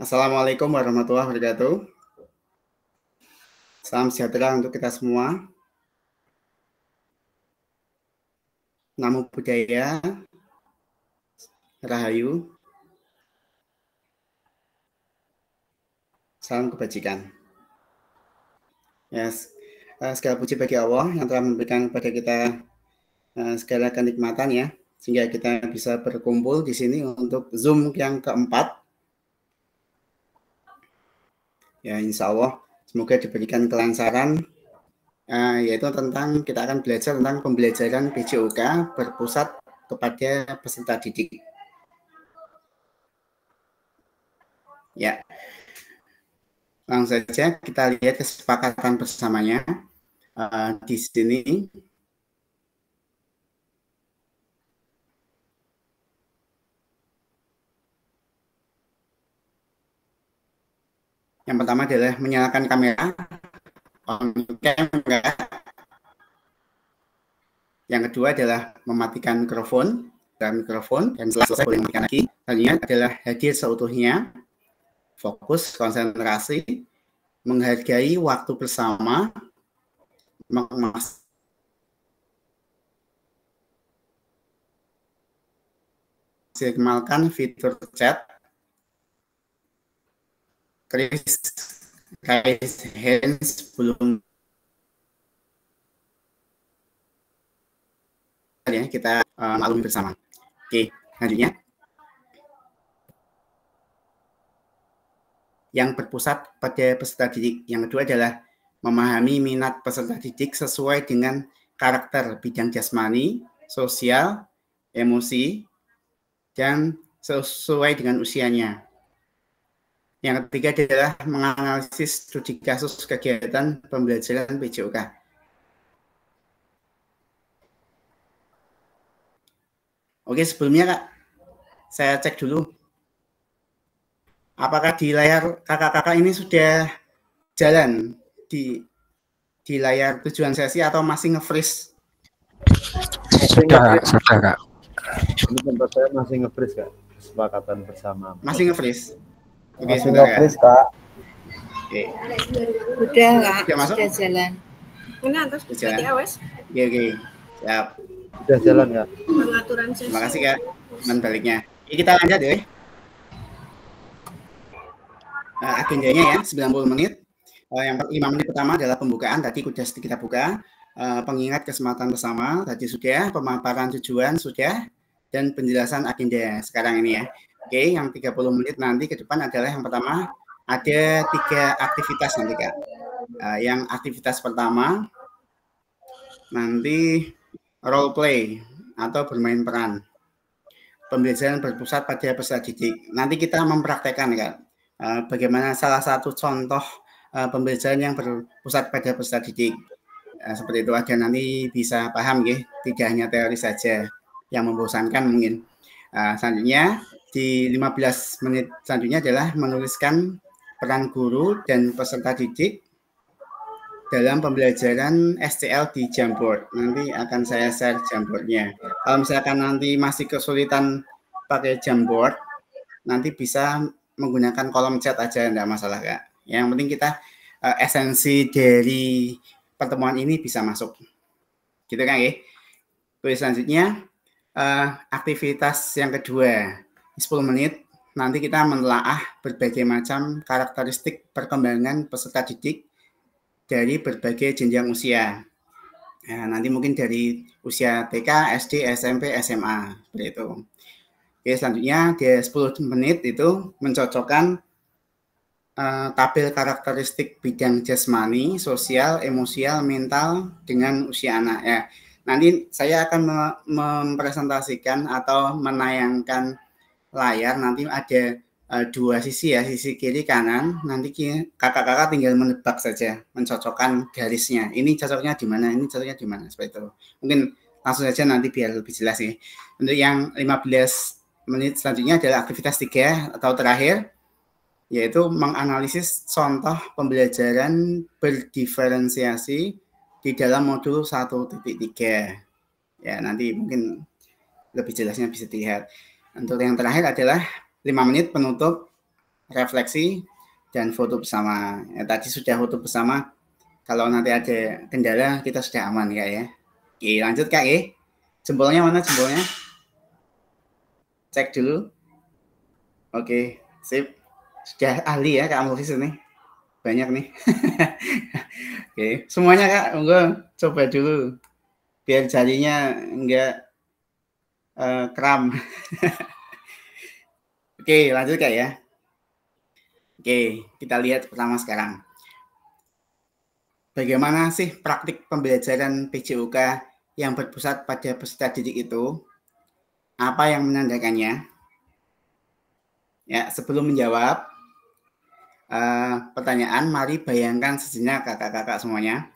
Assalamualaikum warahmatullahi wabarakatuh. Salam sejahtera untuk kita semua. Namo Buddhaya, Rahayu, salam kebajikan. Yes. Segala puji bagi Allah yang telah memberikan kepada kita segala kenikmatan ya, sehingga kita bisa berkumpul di sini untuk Zoom yang keempat. Ya, insya Allah semoga diberikan kelancaran, yaitu tentang kita akan belajar tentang pembelajaran PJOK berpusat kepada peserta didik. Ya, langsung saja kita lihat kesepakatan bersamanya di sini. Yang pertama adalah menyalakan kamera, on cam enggak. Yang kedua adalah mematikan mikrofon, dan setelah selesai boleh mematikan lagi. Selanjutnya adalah hadir seutuhnya, fokus, konsentrasi, menghargai waktu bersama, memaksimalkan fitur chat, raise hands sebelum ya, kita maklumi bersama. Oke, selanjutnya yang berpusat pada peserta didik. Yang kedua adalah memahami minat peserta didik sesuai dengan karakter bidang jasmani, sosial, emosi, dan sesuai dengan usianya. Yang ketiga adalah menganalisis studi kasus kegiatan pembelajaran PJOK. Oke, sebelumnya Kak, saya cek dulu. Apakah di layar kakak-kakak ini sudah jalan di layar tujuan sesi atau masih nge-freeze? Sudah Kak. Ini tempat saya masih nge-freeze Kak. Kesepakatan bersama. Masih nge-freeze? Oke, masih nge-freeze Kak. Oke. Udah Kak, sudah jalan. Mana atas berarti awas? Oke. Siap. Sudah jalan Kak. Pengaturan sesi. Terima kasih Kak. Baliknya. Ini kita lanjut ya. Agendanya ya 90 menit. Yang 5 menit pertama adalah pembukaan, tadi sudah kita buka. Pengingat kesempatan bersama tadi sudah, pemaparan tujuan sudah, dan penjelasan agenda sekarang ini ya. Oke, yang 30 menit nanti ke depan adalah yang pertama ada 3 aktivitas nanti Kak. Yang aktivitas pertama nanti role play atau bermain peran. Pembelajaran berpusat pada peserta didik. Nanti kita mempraktekkan Kak. Bagaimana salah satu contoh pembelajaran yang berpusat pada peserta didik. Seperti itu agar nanti bisa paham ya, tidak hanya teori saja yang membosankan mungkin. Selanjutnya di 15 menit selanjutnya adalah menuliskan peran guru dan peserta didik dalam pembelajaran STL di Jamboard. Nanti akan saya share Jamboardnya. Kalau misalkan nanti masih kesulitan pakai Jamboard, nanti bisa menggunakan kolom chat aja, enggak masalah Kak. Yang penting kita esensi dari pertemuan ini bisa masuk. Gitu kan ya. Terus selanjutnya aktivitas yang kedua 10 menit nanti kita menelaah berbagai macam karakteristik perkembangan peserta didik dari berbagai jenjang usia. Nanti mungkin dari usia TK, SD, SMP, SMA seperti itu. Oke, selanjutnya di 10 menit itu mencocokkan tabel karakteristik bidang jasmani, sosial, emosial, mental dengan usia anak ya. Nanti saya akan mempresentasikan atau menayangkan layar, nanti ada 2 sisi ya, sisi kiri kanan. Nanti kakak-kakak tinggal menebak saja, mencocokkan garisnya. Ini cocoknya di mana, ini cocoknya di mana, seperti itu. Mungkin langsung saja nanti biar lebih jelas ya. Untuk yang 15 menit selanjutnya adalah aktivitas 3 atau terakhir, yaitu menganalisis contoh pembelajaran berdiferensiasi di dalam modul 1.3. Ya, nanti mungkin lebih jelasnya bisa dilihat. Untuk yang terakhir adalah 5 menit penutup refleksi dan foto bersama. Ya, tadi sudah foto bersama. Kalau nanti ada kendala kita sudah aman Kak ya. Oke, lanjut Kak ya. Jempolnya mana jempolnya? Cek dulu. Oke, sip. Sudah ahli ya Kak Amulfis ini. Banyak nih. Oke, semuanya Kak, monggo coba dulu. Biar jarinya enggak kram. Oke, lanjut Kak ya. Oke, kita lihat pertama sekarang. Bagaimana sih praktik pembelajaran PJOK yang berpusat pada peserta didik itu? Apa yang menandakannya? Ya, sebelum menjawab pertanyaan, mari bayangkan sejenak kakak-kakak semuanya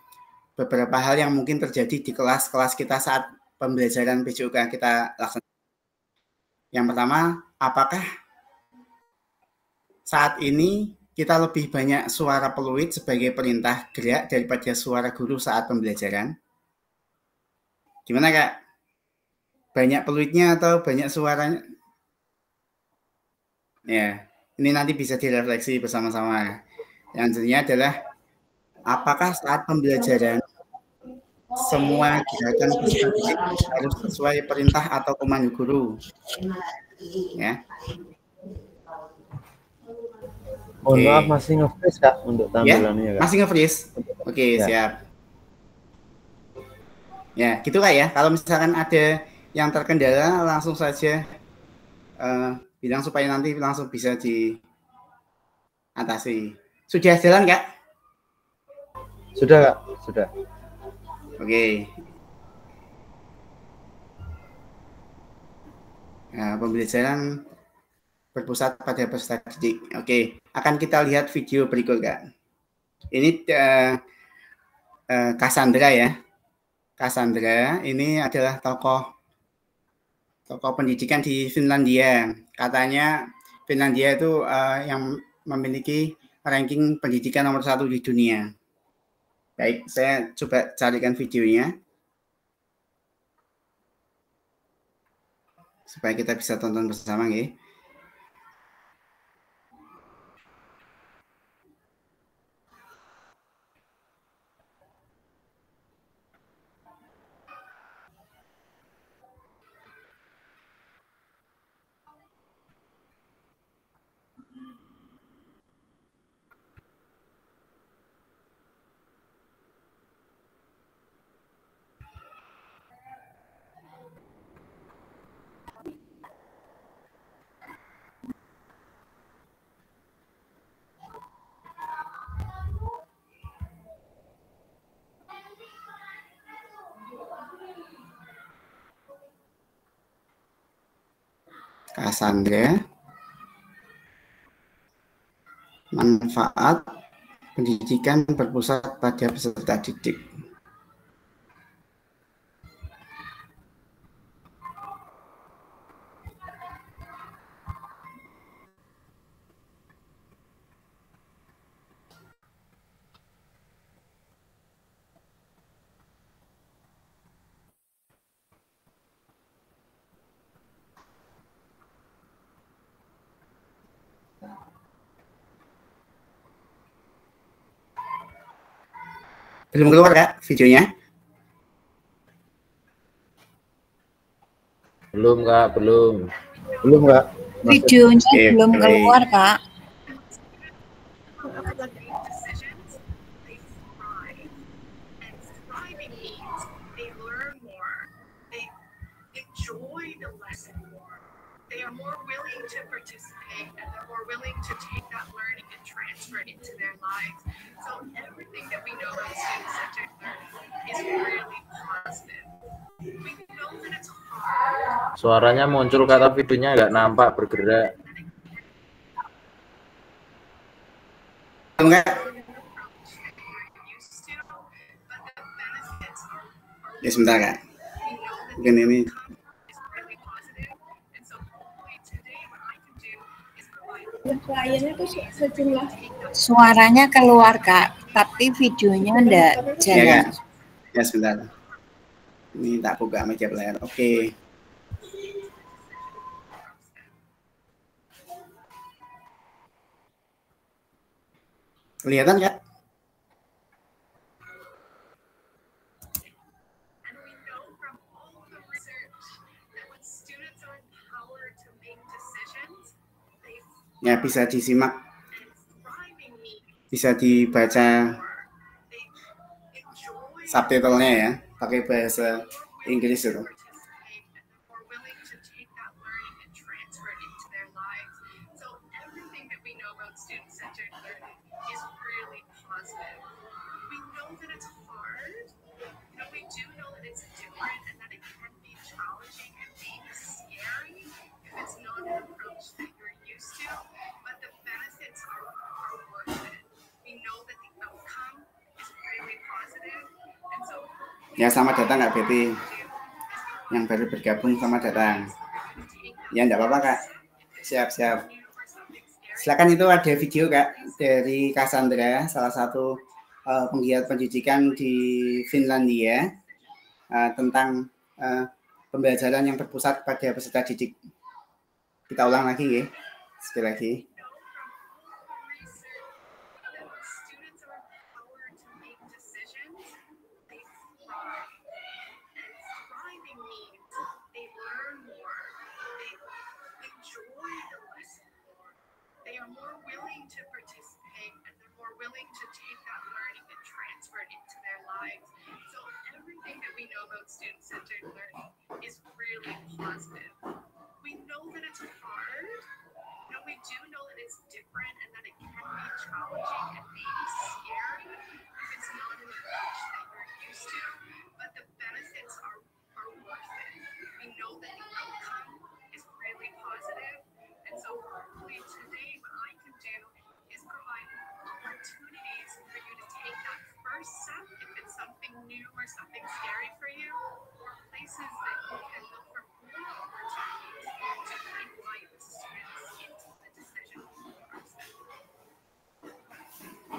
beberapa hal yang mungkin terjadi di kelas-kelas kita saat pembelajaran PJOK kita laksanakan. Yang pertama, apakah saat ini kita lebih banyak suara peluit sebagai perintah gerak daripada suara guru saat pembelajaran? Gimana Kak? Banyak peluitnya atau banyak suaranya? Ya, ini nanti bisa direfleksi bersama-sama. Yang selanjutnya adalah apakah saat pembelajaran semua gerakan harus sesuai perintah atau komando guru? Ya. Mohon maaf masih nge-freeze Kak untuk tampilannya ya, Kak. Masih nge-freeze? Oke, ya. Siap. Ya, gitu Kak ya. Kalau misalkan ada yang terkendala langsung saja bilang supaya nanti langsung bisa diatasi. Sudah jalan Kak? Sudah Kak, sudah. Oke. Nah, pembelajaran berpusat pada peserta didik. Oke, akan kita lihat video berikut Kak. Ini Cassandra ya. Cassandra ini adalah tokoh pendidikan di Finlandia. Katanya Finlandia itu yang memiliki ranking pendidikan nomor 1 di dunia. Baik, saya coba carikan videonya supaya kita bisa tonton bersama ya. Cassandra, manfaat pendidikan berpusat pada peserta didik. Belum keluar Kak videonya? Belum Kak, belum. Belum Kak. Videonya belum keluar Kak. Suaranya muncul kata videonya nggak nampak bergerak. Enggak. Ya sebentar Kak. Mungkin ini. Suaranya keluar Kak, tapi videonya enggak jalan. Ya sebentar. Ini tak buka media player. Oke. Kelihatan Kak? Ya, bisa disimak, bisa dibaca subtitlenya ya, pakai bahasa Inggris itu. Ya, selamat datang Kak Betty. Yang baru bergabung, selamat datang. Ya, enggak apa-apa Kak. Siap-siap. Silakan, itu ada video Kak dari Cassandra, salah satu penggiat pendidikan di Finlandia, tentang pembelajaran yang berpusat pada peserta didik. Kita ulang lagi ya, sekali lagi.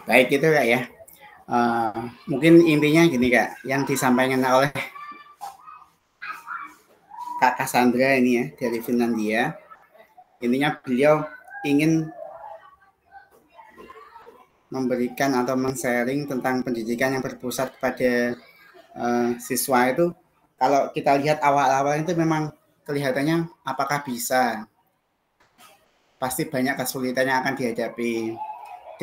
Baik, itu Kak ya. Mungkin intinya gini Kak, yang disampaikan oleh Kak Cassandra ini ya, dari Finlandia. Intinya beliau ingin memberikan atau men-sharing tentang pendidikan yang berpusat pada siswa itu. Kalau kita lihat awal-awal itu memang kelihatannya apakah bisa, pasti banyak kesulitan yang akan dihadapi,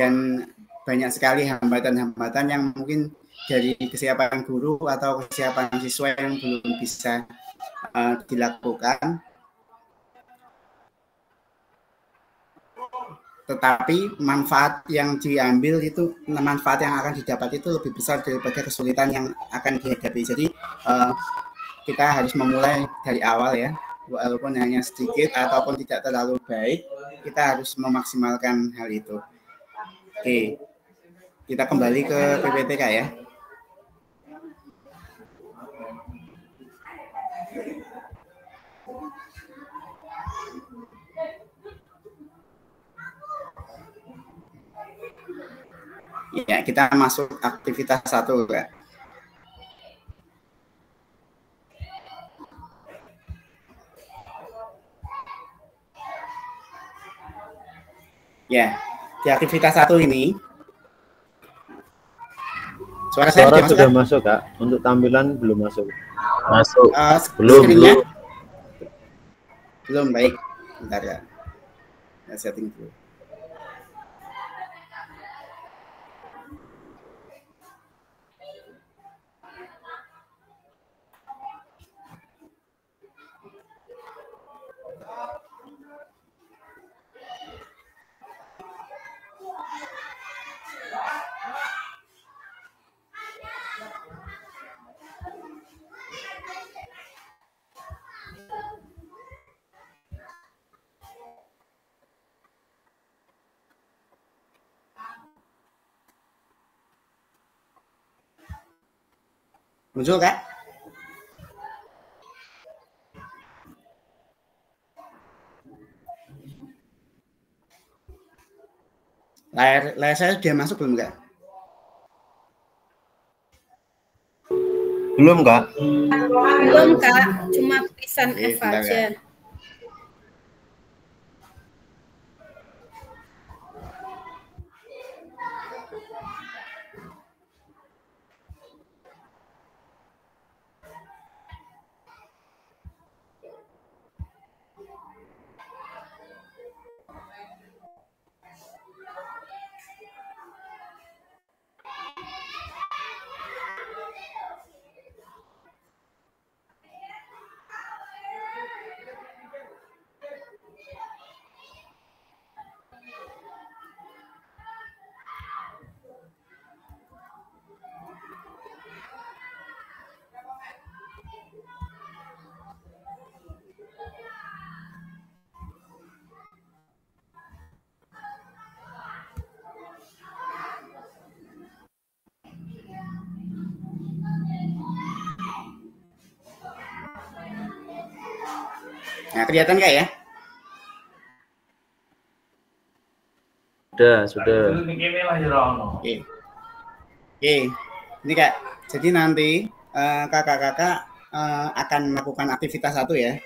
dan banyak sekali hambatan-hambatan yang mungkin dari kesiapan guru atau kesiapan siswa yang belum bisa dilakukan. Tetapi manfaat yang diambil itu, manfaat yang akan didapat itu lebih besar daripada kesulitan yang akan dihadapi. Jadi kita harus memulai dari awal ya, walaupun hanya sedikit ataupun tidak terlalu baik, kita harus memaksimalkan hal itu. Oke, kita kembali ke PPTK ya. Ya, kita masuk aktivitas 1 Kak. Ya, di aktivitas 1 ini suara sudah masuk Kak, untuk tampilan belum masuk. Belum, baik. Bentar ya. Saya setting dulu. Muncul Kak? Layar saya sudah masuk belum Kak? Belum Kak? Belum Kak, cuma tulisan F aja. Nah, kelihatan nggak ya? Sudah. Oke. Oke, ini Kak. Jadi nanti kakak-kakak akan melakukan aktivitas satu ya.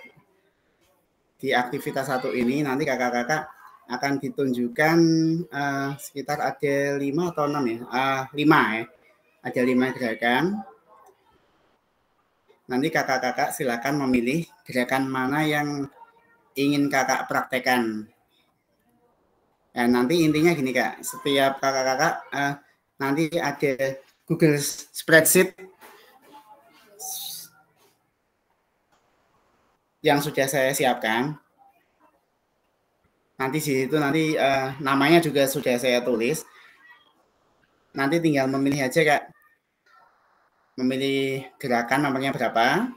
Di aktivitas satu ini nanti kakak-kakak akan ditunjukkan sekitar ada 5 atau 6 ya. 5 ya. Ada 5 gerakan. Nanti kakak-kakak silakan memilih gerakan mana yang ingin kakak praktekkan. Nah, nanti intinya gini Kak, setiap kakak-kakak nanti ada Google Spreadsheet yang sudah saya siapkan. Nanti di situ nanti namanya juga sudah saya tulis. Nanti tinggal memilih aja Kak. Memilih gerakan nomornya berapa.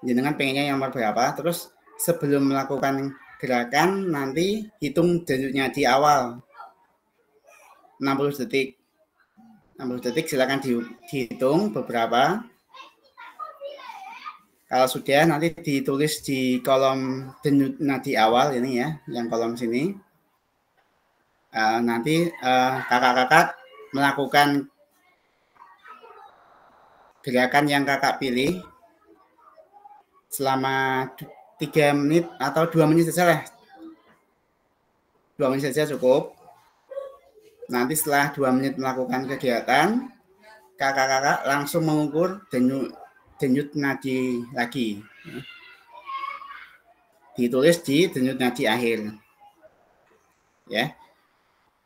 Jenengan pengennya yang nomor berapa. Terus sebelum melakukan gerakan nanti hitung denyutnya di awal. 60 detik. 60 detik silakan dihitung beberapa. Kalau sudah nanti ditulis di kolom denyut nadi awal ini ya, yang kolom sini. Nanti kakak-kakak melakukan gerakan yang kakak pilih selama 3 menit atau 2 menit saja lah. 2 menit saja cukup. Nanti setelah 2 menit melakukan kegiatan, kakak-kakak langsung mengukur denyut nadi lagi. Ditulis di denyut nadi akhir. Ya.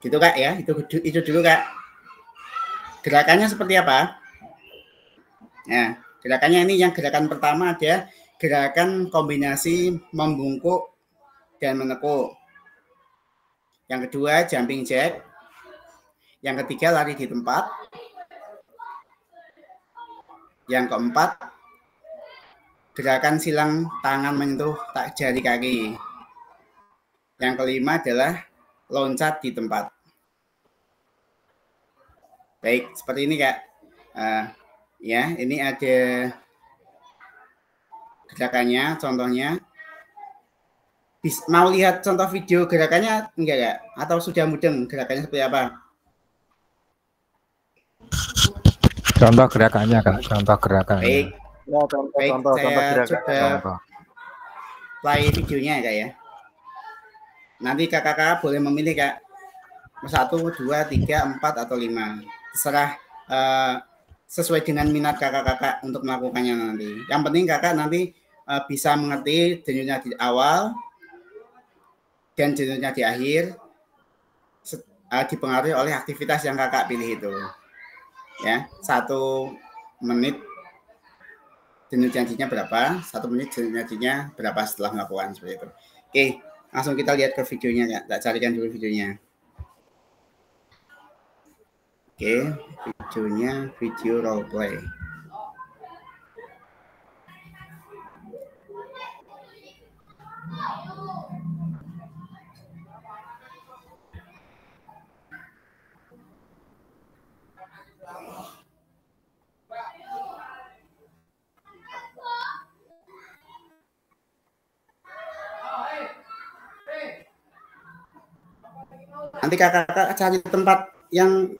Gitu Kak ya, itu dulu Kak. Gerakannya seperti apa? Nah, gerakannya ini yang gerakan pertama ada gerakan kombinasi membungkuk dan menekuk. Yang kedua jumping jack. Yang ketiga lari di tempat. Yang keempat gerakan silang tangan menyentuh jari kaki. Yang kelima adalah loncat di tempat. Baik, seperti ini Kak. Ya, ini ada gerakannya, contohnya. Mau lihat contoh video gerakannya enggak Kak? Atau sudah mudeng gerakannya seperti apa? Contoh gerakannya Kak, contoh gerakannya. Baik, Baik, saya coba play videonya Kak ya. Nanti kakak-kakak boleh memilih Kak. 1, 2, 3, 4, atau 5. Terserah sesuai dengan minat kakak-kakak untuk melakukannya nanti. Yang penting kakak nanti bisa mengerti denyutnya di awal dan denyutnya di akhir dipengaruhi oleh aktivitas yang kakak pilih itu. Ya, 1 menit denyut nadinya berapa, 1 menit denyut nadinya berapa setelah melakukan seperti itu. Oke, langsung kita lihat ke videonya Kak. Tak carikan dulu videonya. Oke, videonya video role play. Nanti kakak-kakak cari tempat yang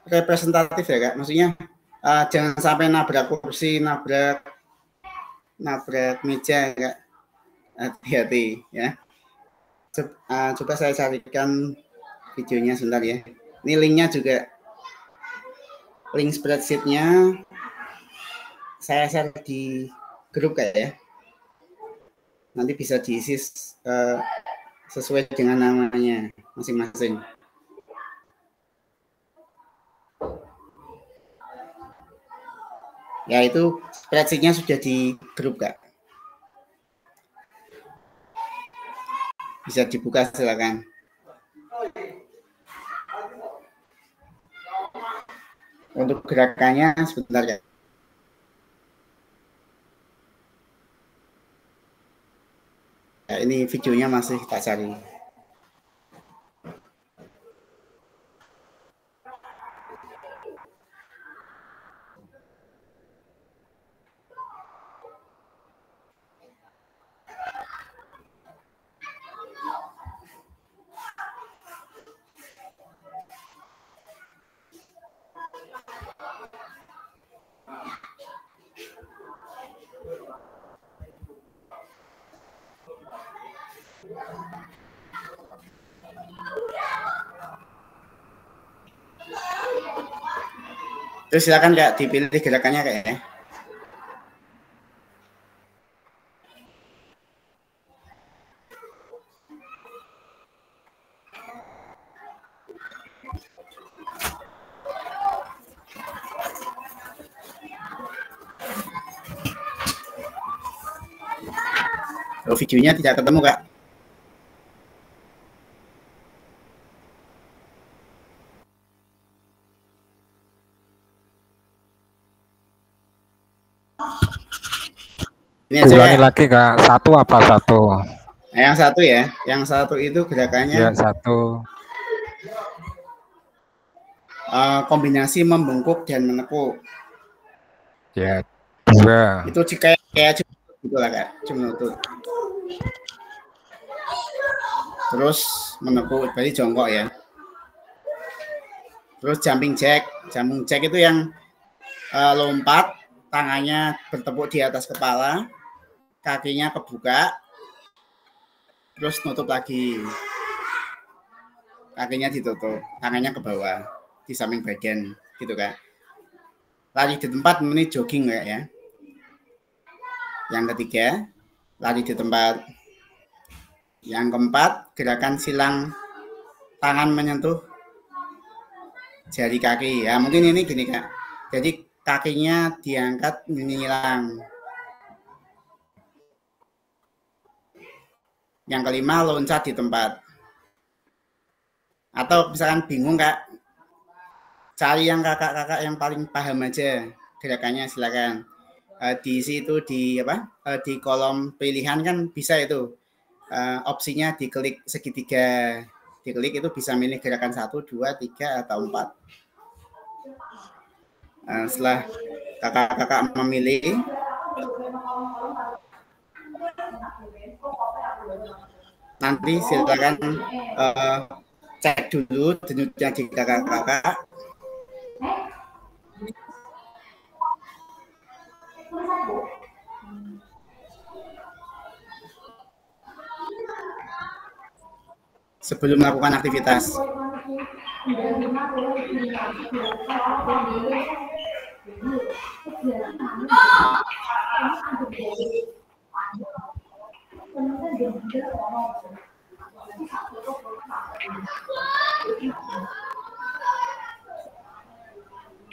representatif ya Kak. Maksudnya jangan sampai nabrak kursi, nabrak meja Kak. Hati-hati ya. Coba saya carikan videonya sebentar ya. Ini linknya juga, link spreadsheet-nya saya share di grup Kak ya. Nanti bisa diisi sesuai dengan namanya masing-masing. Ya, itu spreadsheet-nya sudah di grup Kak. Bisa dibuka silakan. Untuk gerakannya sebentar Kak. Ya, ini videonya masih tak cari. Terus silakan Kak dipilih gerakannya Kak ya. Oh, videonya tidak ketemu Kak. Ini aja Ulangi Kak. lagi Kak, satu apa satu? Yang satu ya, yang satu itu gerakannya Ya satu. kombinasi membungkuk dan menekuk. Ya dua. Itu kayak gitu lah Kak, cuma lutut. Terus menekuk, berarti jongkok ya. Terus jumping jack itu yang lompat, tangannya bertepuk di atas kepala, kakinya kebuka, terus nutup lagi. Kakinya ditutup, tangannya ke bawah, di samping badan, gitu Kak. Lari di tempat ini jogging Kak ya. Yang ketiga, lari di tempat. Yang keempat, gerakan silang tangan menyentuh jari kaki. Ya mungkin ini gini Kak. Jadi kakinya diangkat menyilang. Yang kelima, loncat di tempat. Atau misalkan bingung Kak, cari yang kakak-kakak yang paling paham aja gerakannya, silakan. Di situ di kolom pilihan kan bisa itu. Opsinya diklik segitiga, diklik itu bisa milih gerakan 1, 2, 3 atau 4. Setelah kakak-kakak memilih, nanti silakan cek dulu denyutnya di kakak-kakak. Sebelum melakukan aktivitas.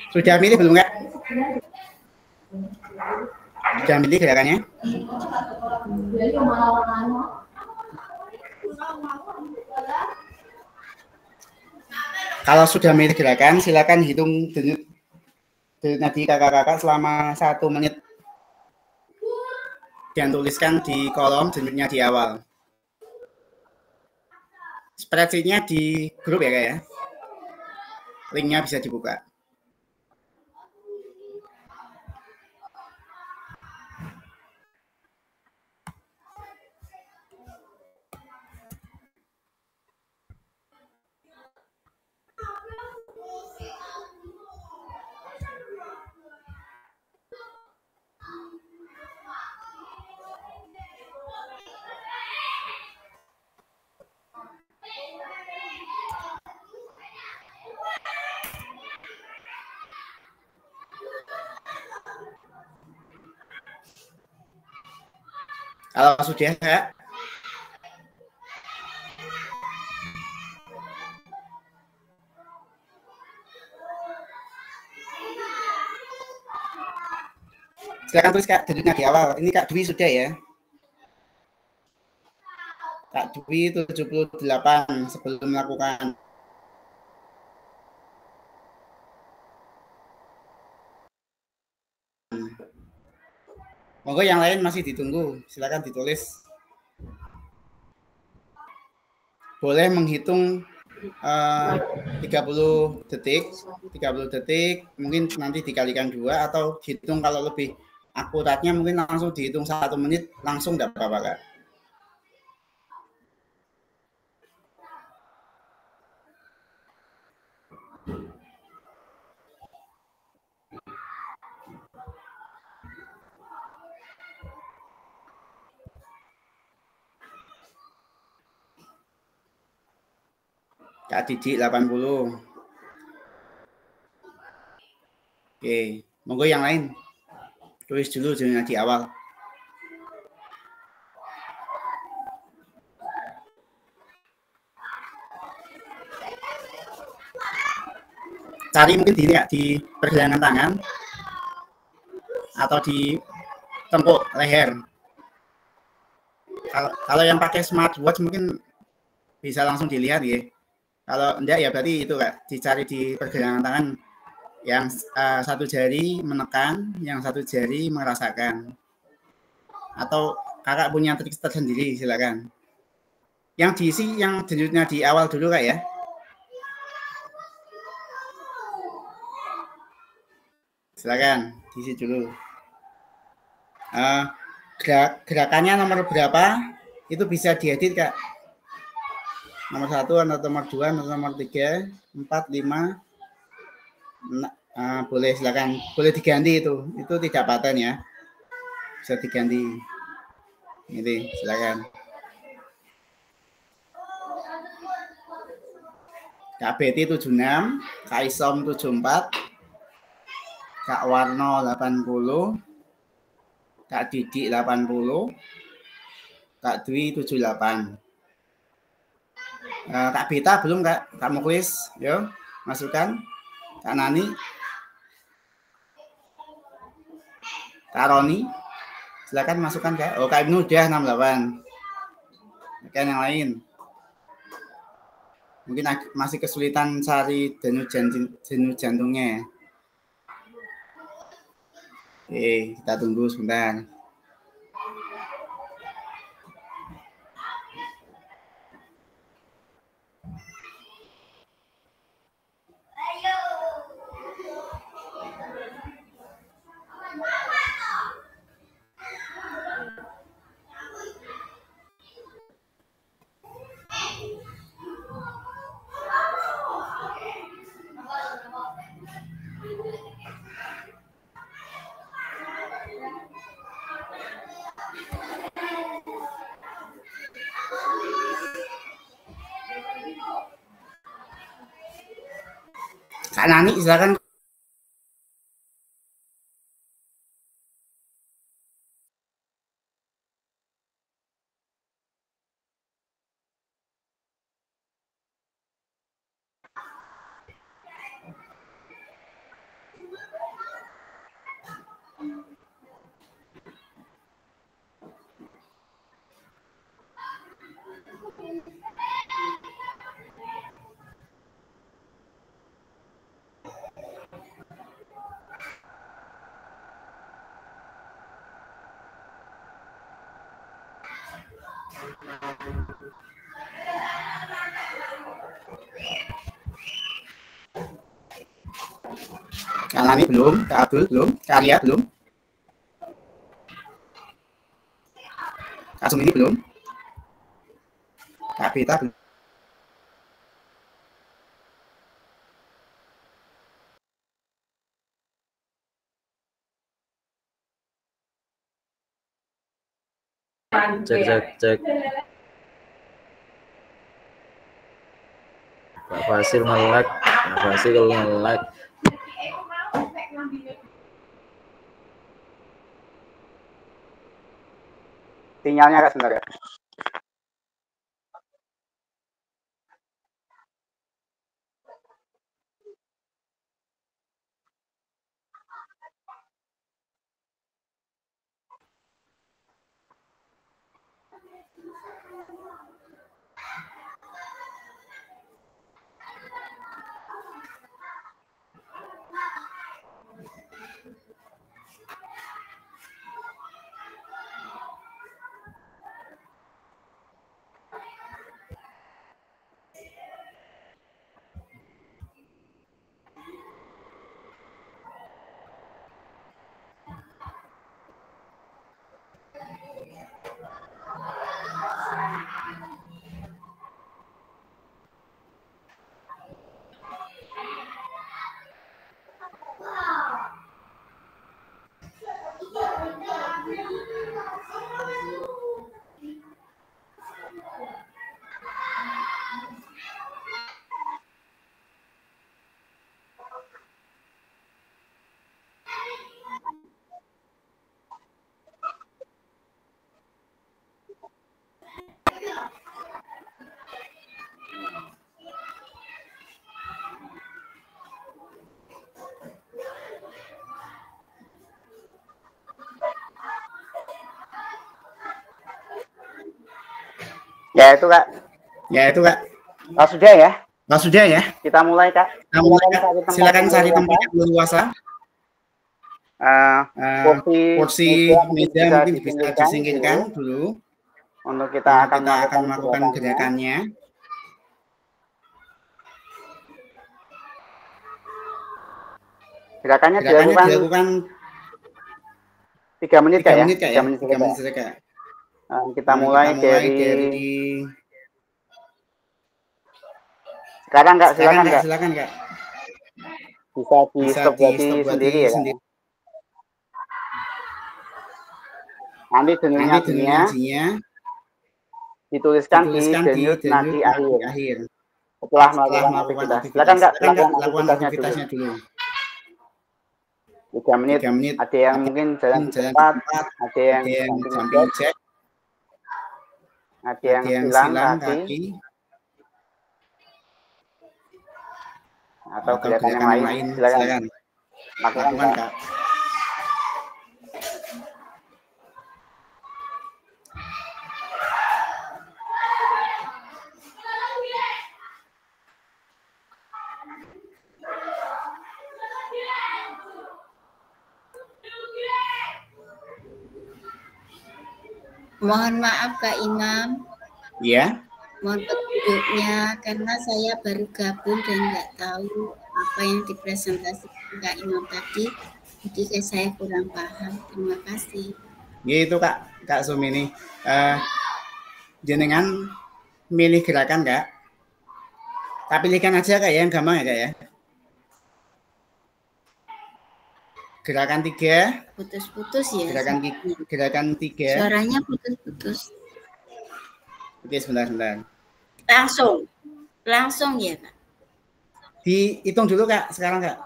Sudah milih belum Kak? Sudah milih gerakannya? Kalau sudah milih gerakan, silakan hitung denyut nadi kakak-kakak selama 1 menit. Dan tuliskan di kolom denyutnya di awal. Spreadsheet-nya di grup ya Kak ya. Linknya bisa dibuka. Kalau sudah Kak, silakan tulis Kak denyutnya di awal. Ini Kak Dwi sudah ya. Kak Dwi 78 sebelum melakukan. Monggo yang lain masih ditunggu, silakan ditulis. Boleh menghitung 30 detik, mungkin nanti dikalikan 2 atau hitung kalau lebih akuratnya mungkin langsung dihitung 1 menit, langsung enggak apa-apa Kak. Kak Didi 80. Oke, monggo yang lain. Tulis dulu di awal. Cari mungkin di pergelangan tangan atau di tengkuk leher. Kalau yang pakai smartwatch mungkin bisa langsung dilihat ya. Kalau enggak ya berarti itu Kak, dicari di pergelangan tangan yang satu jari menekan, yang satu jari merasakan. Atau Kakak punya trik tersendiri, silakan. Yang diisi yang denyutnya di awal dulu Kak ya. Silakan diisi dulu. Gerakannya nomor berapa itu bisa diedit Kak. Nomor 1 atau nomor 2 atau nomor 3, 4, 5. Boleh silakan, boleh diganti itu tidak paten ya, bisa diganti. Ini silakan. Kak Betty 76, Kak Isom 74, Kak Warno 80, Kak Didi 80, Kak Dwi 78. Kak Beta belum Kak? Kak Muklis, yo masukkan. Kak Nani, Kak Roni, silakan masukkan Kak. Oh Kak Ibnu udah 68. Oke, yang lain. Mungkin masih kesulitan cari denyut jantungnya. Oke, kita tunggu sebentar. Kak Nani silakan. Kak Nani belum, Kak Abdul belum, Kak Arya belum, Kak Sumini belum, Kak Beta belum. Cek. Pak Fasil nge-lag, Pak Fasil nge-lag. Sinyalnya Kak sebentar ya. Ya itu Kak. Ya itu Kak. Oh, sudah ya? Nah, sudah ya. Kita mulai Kak. Kita mulai Kak. Silakan cari tempat yang luasa. Kursi meja mungkin bisa disingkirkan dulu. Untuk kita akan melakukan gerakannya. Gerakannya dilakukan 3 menit Kak ya? 3 menit saja Kak. Kita mulai dari sekarang Kak, silakan Kak. Bisa di stop sendiri ya. Nanti denyut-nadinya dituliskan di denyut nadi akhir. Setelah melakukan aktivitas. Silakan Kak, lakukan aktivitasnya dulu. 3 menit. Ada yang mungkin jalan cepat, ada yang jumping jack, ada yang silang kaki, atau gerakan yang lain. Silakan lakukan Kak. Mohon maaf Kak Imam. Iya. Mohon petunjuknya karena saya baru gabung dan nggak tahu apa yang dipresentasikan Kak Imam tadi. Jadi saya kurang paham. Terima kasih. Gitu Kak Sumini. Jenengan milih gerakan Kak. Tak pilihkan aja Kak ya, yang gampang ya Kak ya. Gerakan 3. Putus-putus ya. Gerakan 3. Suaranya putus-putus. Oke, sebentar. Langsung ya Kak. Dihitung dulu Kak, sekarang Kak.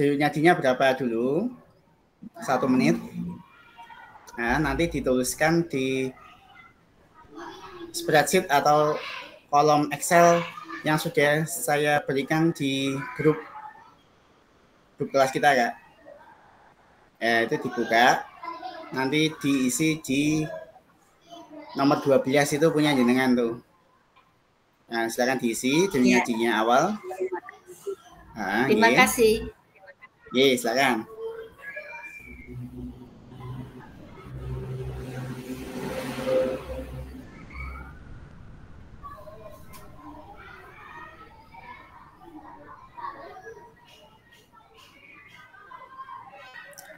Denyut-nadinya berapa dulu? 1 menit. Nah, nanti dituliskan di spreadsheet atau kolom Excel yang sudah saya berikan di grup kelas kita Kak. Itu dibuka, nanti diisi di nomor 12 itu punya jenengan tuh. Nah, silakan diisi denyut-nadinya awal. Terima kasih. Silakan.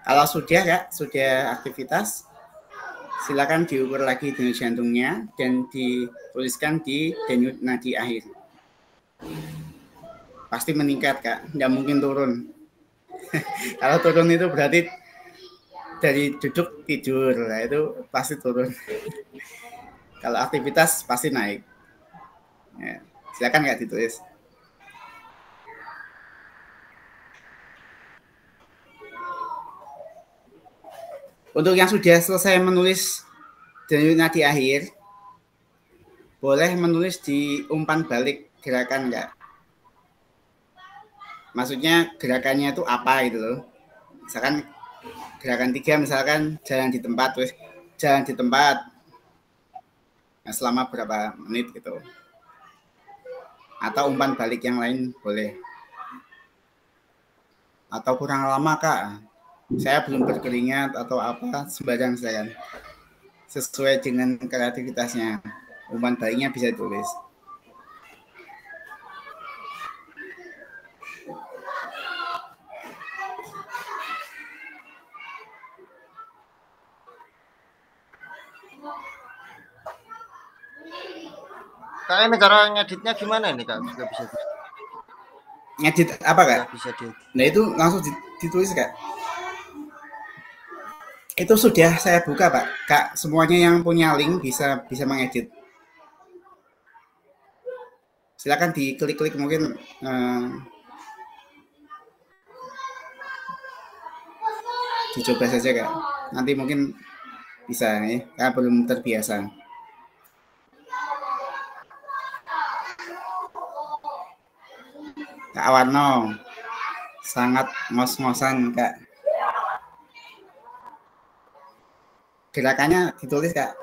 Kalau sudah Kak, sudah aktivitas, silakan diukur lagi denyut jantungnya dan dituliskan di denyut nadi akhir. Pasti meningkat Kak, nggak mungkin turun. Kalau turun itu berarti dari duduk tidur, lah itu pasti turun. Kalau aktivitas pasti naik. Ya, silakan Kak ditulis. Untuk yang sudah selesai menulis denyut nadi akhir, boleh menulis di umpan balik gerakan enggak? Maksudnya gerakannya itu apa gitu loh. Misalkan gerakan 3 misalkan jalan di tempat, terus jalan di tempat selama berapa menit gitu. Atau umpan balik yang lain boleh. Atau kurang lama Kak, saya belum berkeringat atau apa, sembarang saya sesuai dengan kreativitasnya. Umpan baliknya bisa ditulis. Kak, ini cara ngeditnya gimana nih Kak? Juga bisa ngedit apa Kak? Bisa diedit. Nah itu langsung ditulis Kak. Itu sudah saya buka Pak. Kak, semuanya yang punya link bisa mengedit. Silakan diklik-klik mungkin dicoba saja Kak. Nanti mungkin bisa ya, karena belum terbiasa. Kak Warno, sangat ngos-ngosan Kak. Gerakannya ditulis Kak.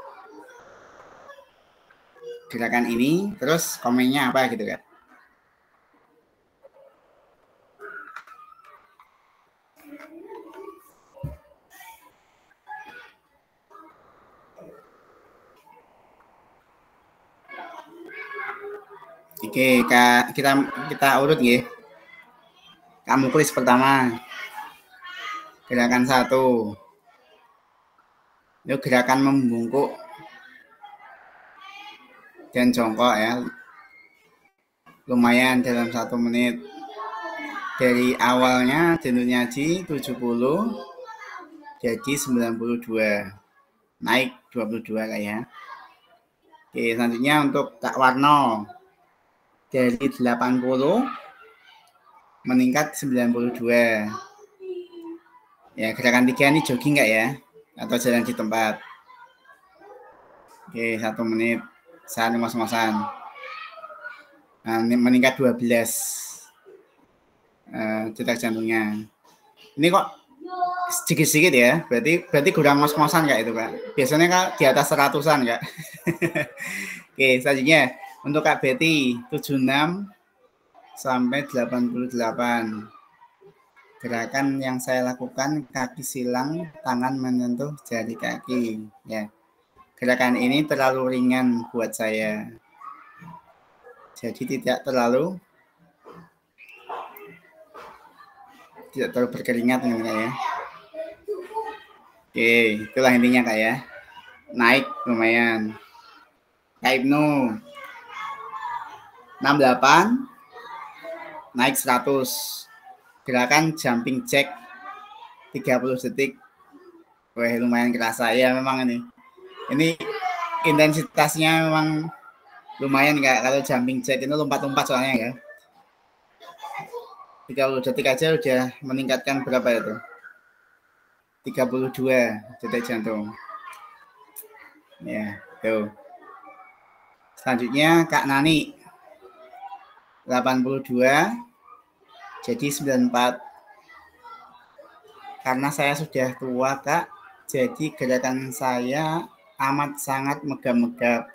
gerakan ini, terus komennya apa gitu kan. Oke, kita urut ya. Kamu tulis pertama. Gerakan 1. Itu gerakan membungkuk dan jongkok ya. Lumayan dalam 1 menit. Dari awalnya denyut nadi 70 jadi 92. Naik 22 lah ya. Oke, selanjutnya untuk Kak Warno. Dari 80 meningkat 92. Ya, gerakan 3 ini jogging nggak ya? Atau jalan di tempat. Oke, 1 menit. Saat ngos-ngosan. Nah, meningkat 12. Detak jantungnya. Ini kok sedikit-sedikit ya? Berarti kurang ngos-ngosan nggak itu, Kak? Biasanya Kak di atas 100-an, Kak. Oke, selanjutnya. Untuk Kak Betty, 76 sampai 88. Gerakan yang saya lakukan, kaki silang, tangan menyentuh jari kaki. Ya, gerakan ini terlalu ringan buat saya. Jadi tidak terlalu berkeringat ini Kak ya. Oke, itulah intinya Kak ya. Naik lumayan. Kak Ibnu 68 naik 100. Gerakan jumping jack 30 detik. Wah, lumayan kerasa ya memang ini. Ini intensitasnya memang lumayan Kak. Kalau jumping jack itu lompat-lompat soalnya ya. 30 detik aja udah meningkatkan berapa itu? 32 detik jantung. Ya, tuh. Selanjutnya Kak Nani 82 jadi 94. Karena saya sudah tua Kak, jadi gerakan saya amat sangat megap-megap.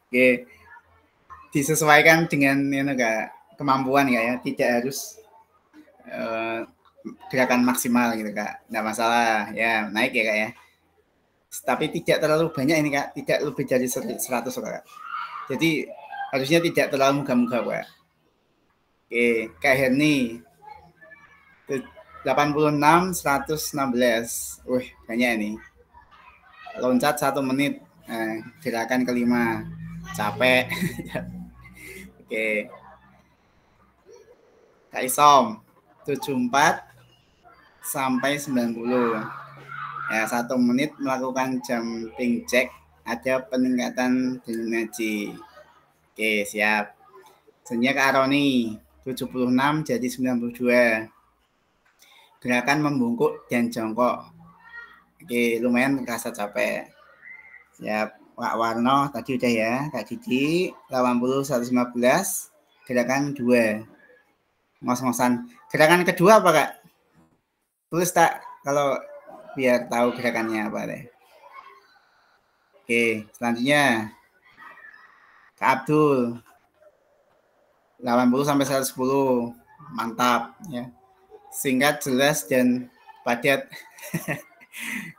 Oke. Disesuaikan dengan ini Kak, kemampuan ya, tidak harus gerakan maksimal gitu Kak. Nggak masalah ya, naik ya Kak ya. Tapi tidak terlalu banyak ini Kak, tidak lebih dari 100 Kak. Jadi harusnya tidak terlalu megap-megap Kak. Oke, Kak Herni 86 116. Wih, banyak ini. Loncat 1 menit. Gerakan kelima. Capek. Oke. Kak Isom 74 sampai 90. Ya, 1 menit melakukan jumping jack, ada peningkatan denyut nadi. Oke, siap. Selanjutnya Kak Aroni 76 jadi 92. Gerakan membungkuk dan jongkok. Oke, lumayan terasa capek. Siap. Kak Warno tadi udah ya. Kak Didi 80 115. Gerakan 2. Ngos-ngosan. Gerakan kedua apa Kak? Tulis tak kalau biar tahu gerakannya apa deh. Oke, selanjutnya Kak Abdul 80 sampai 110. Mantap ya. Singkat, jelas dan padat.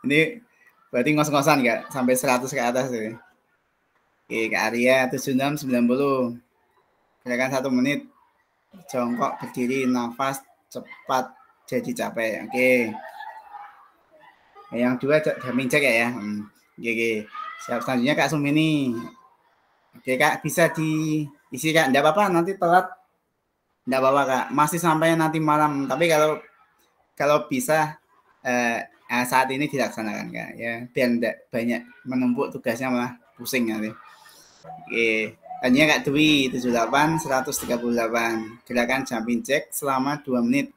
Ini berarti ngos-ngosan Kak, sampai 100 ke atas ya. Oke, Kak Arya 76 90. Gerakan 1 menit. Jongkok, berdiri, nafas cepat jadi capek. Oke. Yang 2 jumping jack ya. Oke. Siap, selanjutnya Kak Sumini. Oke Kak, bisa diisi Kak. Enggak apa-apa, nanti telat. Enggak apa-apa Kak. Masih sampai nanti malam. Tapi kalau bisa saat ini dilaksanakan Kak ya. Biar enggak banyak menumpuk tugasnya, malah pusing nanti. Oke. Selanjutnya Kak Dwi 78 138. Gerakan jumping jack selama 2 menit.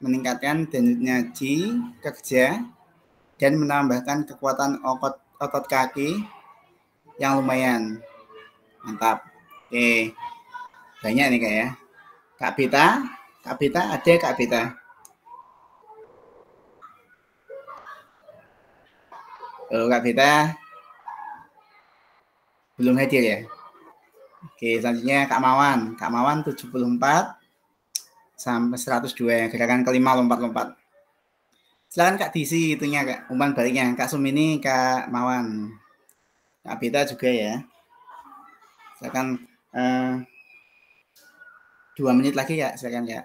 Meningkatkan denyut nadi kerja dan menambahkan kekuatan otot kaki yang lumayan. Mantap. Oke. Banyak nih Kak ya. Kak Bita ada Kak Bita. Halo Kak Bita. Belum hadir ya. Oke, selanjutnya Kak Mawan. Kak Mawan 74 sampai 102 ya. Gerakan kelima lompat-lompat. Silakan Kak diisi itunya Kak, umpan baliknya. Kak Sumini, Kak Mawan. Kak Beta juga ya. Silakan 2 menit lagi ya, silakan ya.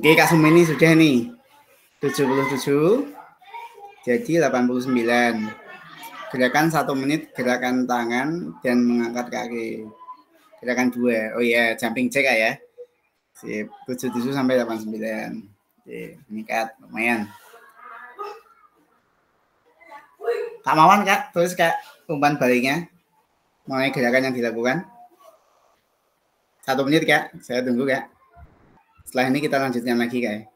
Oke, Kak Sumini sudah nih. 77 jadi 89. Gerakan 1 menit, gerakan tangan dan mengangkat kaki. Gerakan 2. Oh iya, jumping jack ya. Sip, 77 sampai 89. Oke, meningkat lumayan. Kak Mawan, Kak, terus Kak umpan baliknya mengenai gerakan yang dilakukan. 1 menit, Kak. Saya tunggu, Kak. Setelah ini kita lanjutkan lagi, Kak.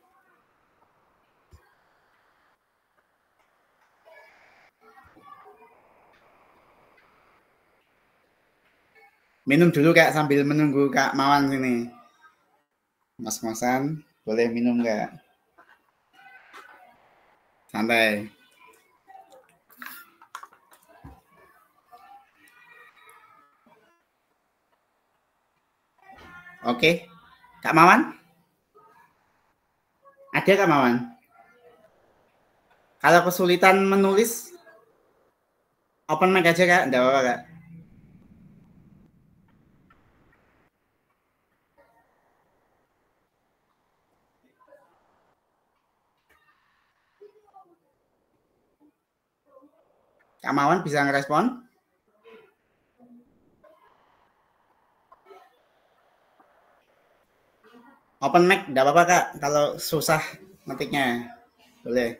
Minum dulu Kak sambil menunggu Kak Mawan sini. Mas-masan, boleh minum Kak? Santai. Oke. Kak Mawan? Ada Kak Mawan? Kalau kesulitan menulis, open mic aja Kak, enggak apa-apa Kak. Kak Mawan bisa ngerespon? Open mic, enggak apa-apa Kak, kalau susah ngetiknya. Boleh.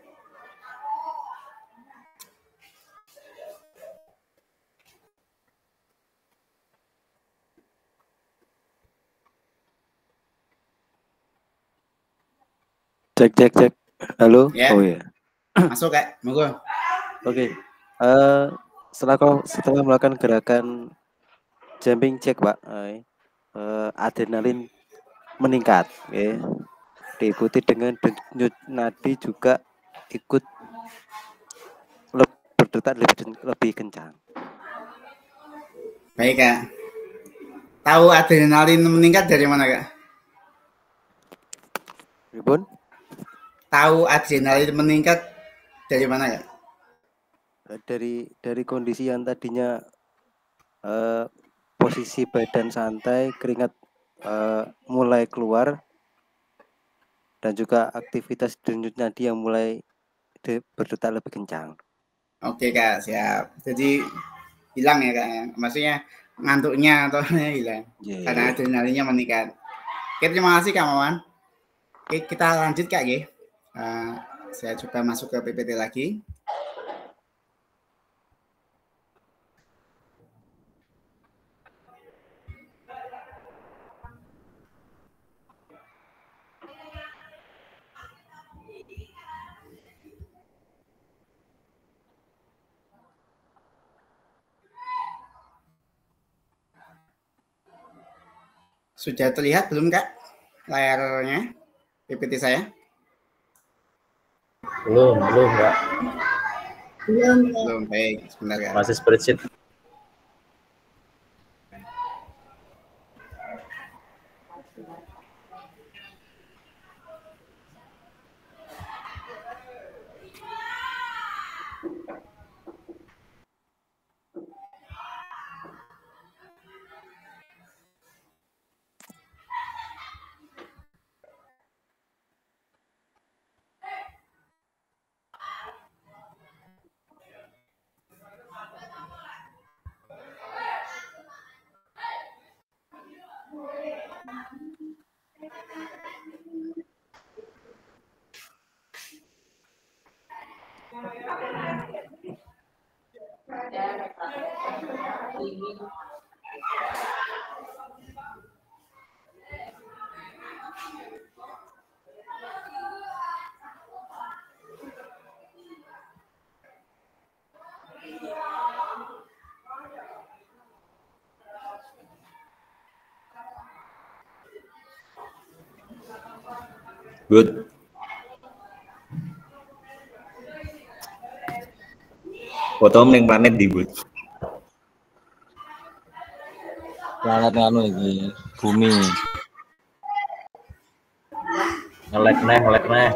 Cek. Halo. Ya. Oh ya. Masuk Kak, monggo. Oke. Setelah melakukan gerakan jumping jack Pak, adrenalin meningkat, okay. Diikuti dengan denyut nadi juga ikut berdetak lebih kencang. Baik Kak. Tahu adrenalin meningkat dari mana Kak? Ribun? Tahu adrenalin meningkat dari mana Kak? Dari kondisi yang tadinya posisi badan santai, keringat mulai keluar, dan juga aktivitas denyut nadi yang mulai berdetak lebih kencang. Oke Kak, siap. Jadi hilang ya Kak, maksudnya ngantuknya atau hilang, karena adrenalinnya meningkat. Oke, terima kasih Kak Mawan. Oke, kita lanjut Kak ya. Saya coba masuk ke PPT lagi. Sudah terlihat belum Kak layarnya PPT saya? Belum Kak. Belum, baik. Sebentar Kak. Masih spreadsheet. Good. Foto ning planet di Bud. Planet anu iki, bumi. Ngelek neh.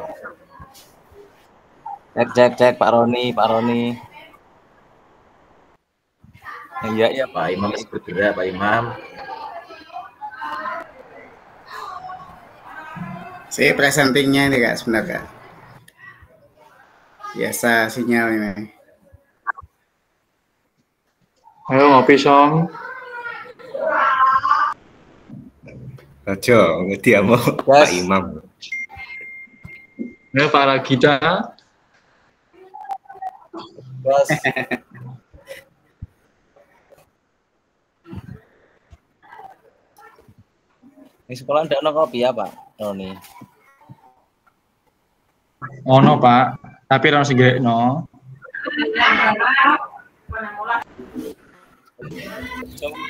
Cek Pak Roni. Iya Pak Imam masih bergerak, Pak Imam. Saya presentingnya ini Kak sebenarnya. Biasa sinyal ini. Ayo ngopi Song. Aja ngerti apa Pak Imam. Ayo Pak Ragita. Bos. Di sekolah ndak ono kopi ya, Pak Roni? Ono, Pak. Tapi ora sing gekno.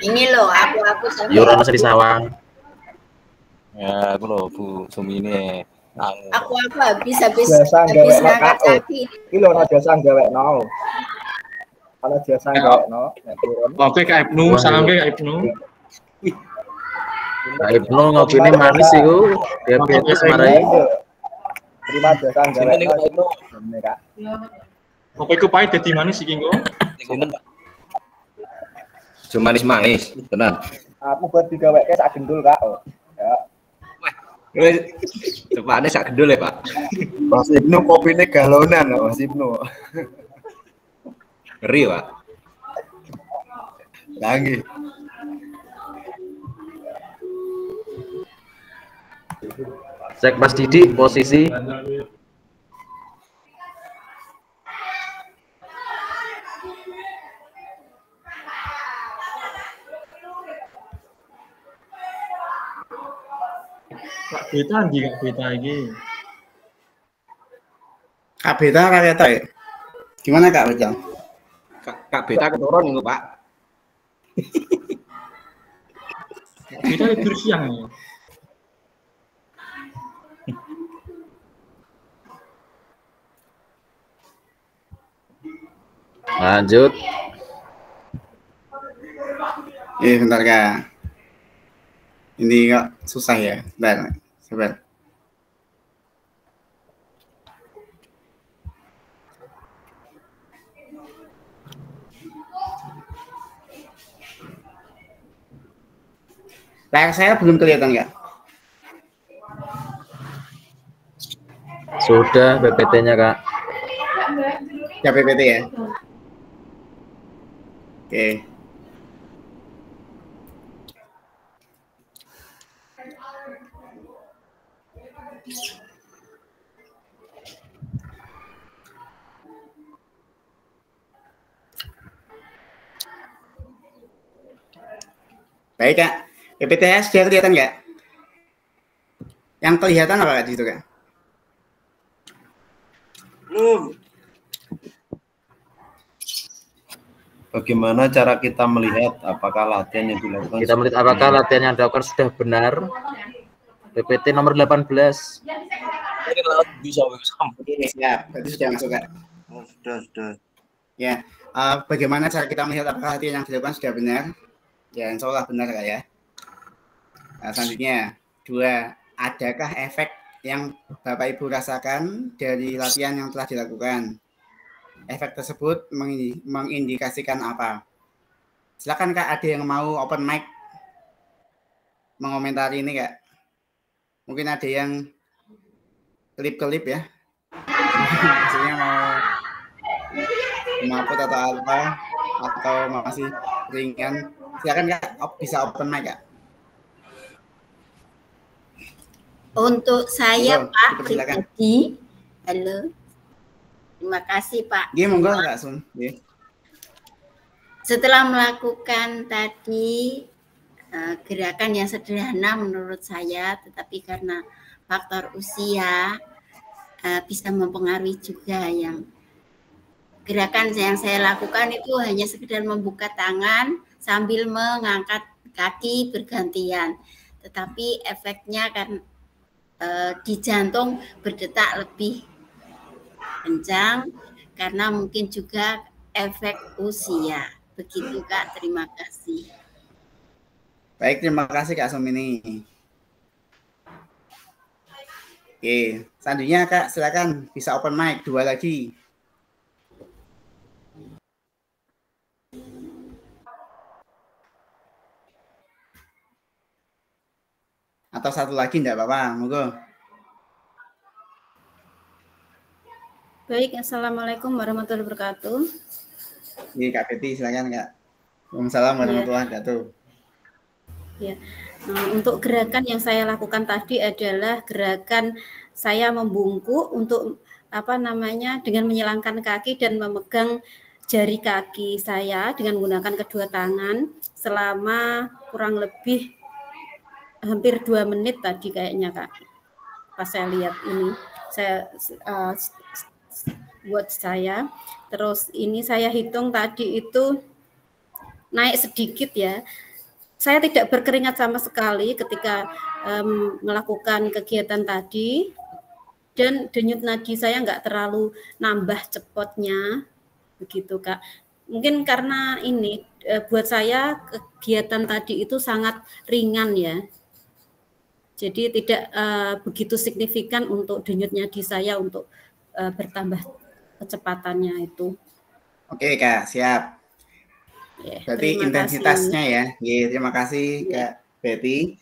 Ini loh, aku sampai. Yo ora di Sawang. Ya, aku lho Bu Sumine. Aku habis ngangkat kaki. Iki lho ora jasa gawekno. Kalau jasa gawekno, nek turun. Oke Kak Ibnu, salam ke Kak Ibnu. Kak Ibnu ngopine manis iku, diabetes marai. Terima jasa gawekno. Kopi ku pahit dadi manis iki kok. Cuma manis, tenan. Aku buat digaweke sak gendul Kak. Ya. Wis cepane sak gendul ya, Pak. Mas Ibnu kopine galonan Mas Ibnu. Ngeri, Pak. Lagi. Cek Mas Didi posisi. Kak Beta ndi Kak Beta iki? Kak Beta kereta ya? Gimana Kak Beta? Kak Beta keturun niku, Pak. Kak Beta tidur siang ya. Lanjut. Bentar Kak. Ini kok susah ya. Bentar, sabar. Layar saya belum kelihatan Kak. Sudah PPT-nya Kak. Ya PPT ya. Oke. Baik Kak, PPT sudah kelihatan nggak? Yang kelihatan apa Kak di situ Kak? Belum. Bagaimana cara kita melihat apakah latihan yang dilakukan? Kita melihat apakah latihan yang dilakukan sudah benar. PPT nomor 18. Bisa. Ya, berarti sudah masuk Kak. Oh, sudah. Ya, bagaimana cara kita melihat apakah latihan yang dilakukan sudah benar? Ya, insya Allah benar Kak ya. Nah, selanjutnya, 2. Adakah efek yang Bapak Ibu rasakan dari latihan yang telah dilakukan? Efek tersebut mengindikasikan apa? Silakan Kak, ada yang mau open mic mengomentari ini Kak? Mungkin ada yang klip-klip ya? Maksudnya mau upload atau apa? Atau masih ringan? Silakan Kak, bisa open mic Kak. Untuk saya Halo, Pak silakan. pribadi, halo. Terima kasih Pak. Dia monggo Kak Sun. Setelah melakukan tadi gerakan yang sederhana menurut saya, tetapi karena faktor usia bisa mempengaruhi juga. Yang gerakan yang saya lakukan itu hanya sekedar membuka tangan sambil mengangkat kaki bergantian, tetapi efeknya kan di jantung berdetak lebih kencang karena mungkin juga efek usia. Begitu Kak, terima kasih. Baik, terima kasih Kak Sumini. Oke, selanjutnya Kak, silakan bisa open mic 2 lagi. Atau 1 lagi enggak apa-apa, monggo. Baik, Assalamualaikum warahmatullahi wabarakatuh. Ini Kak Betty, silakan Kak. Waalaikumsalam warahmatullahi wabarakatuh. Ya, untuk gerakan yang saya lakukan tadi adalah gerakan saya membungkuk untuk dengan menyilangkan kaki dan memegang jari kaki saya dengan menggunakan kedua tangan selama kurang lebih hampir 2 menit tadi kayaknya Kak. Pas saya lihat ini, saya buat saya. Terus ini saya hitung tadi itu naik sedikit ya. Saya tidak berkeringat sama sekali ketika melakukan kegiatan tadi. Dan denyut nadi saya nggak terlalu nambah cepotnya. Begitu Kak. Mungkin karena ini buat saya kegiatan tadi itu sangat ringan ya. Jadi tidak begitu signifikan untuk denyut nadi saya untuk bertambah kecepatannya itu. Oke Kak, siap. Berarti intensitasnya ya. Terima kasih Kak Betty.